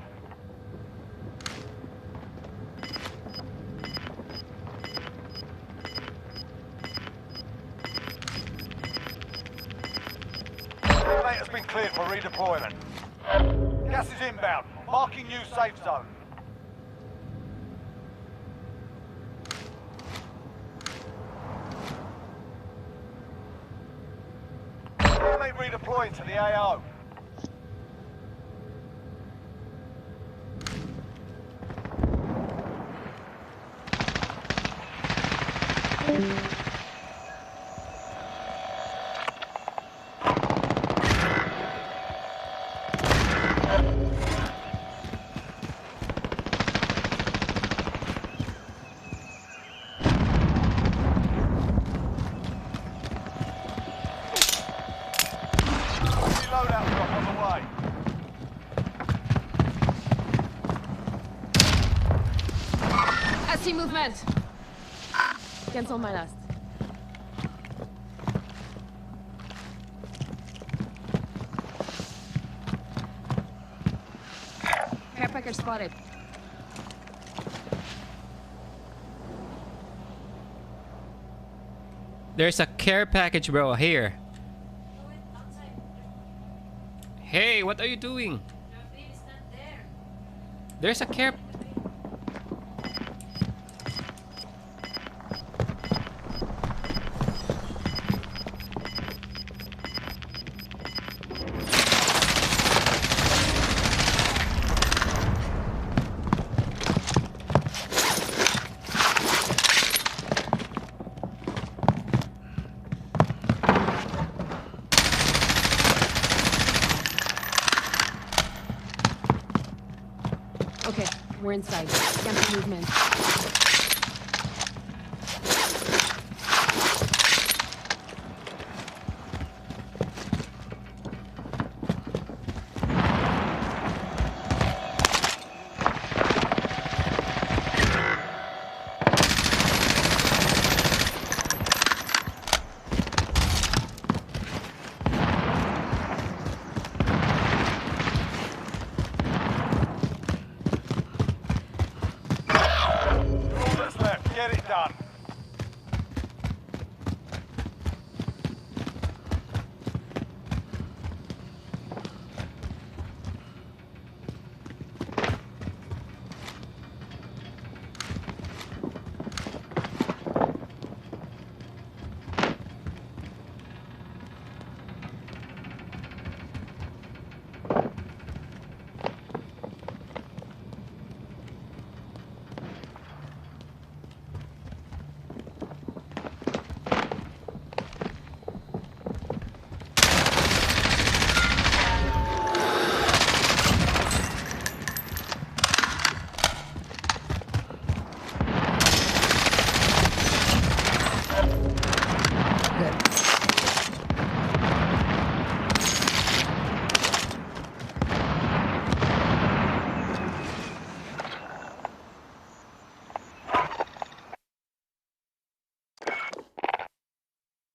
Teammate has been cleared for redeployment. Gas is inbound. Marking new safe zone. Teammate redeploying to the AO. Loadout drop on the way. I see movement. Cancel my last. Care package spotted. There's a care package, bro. Here. Hey, what are you doing? There's a care... Okay, we're inside. Cancel movement.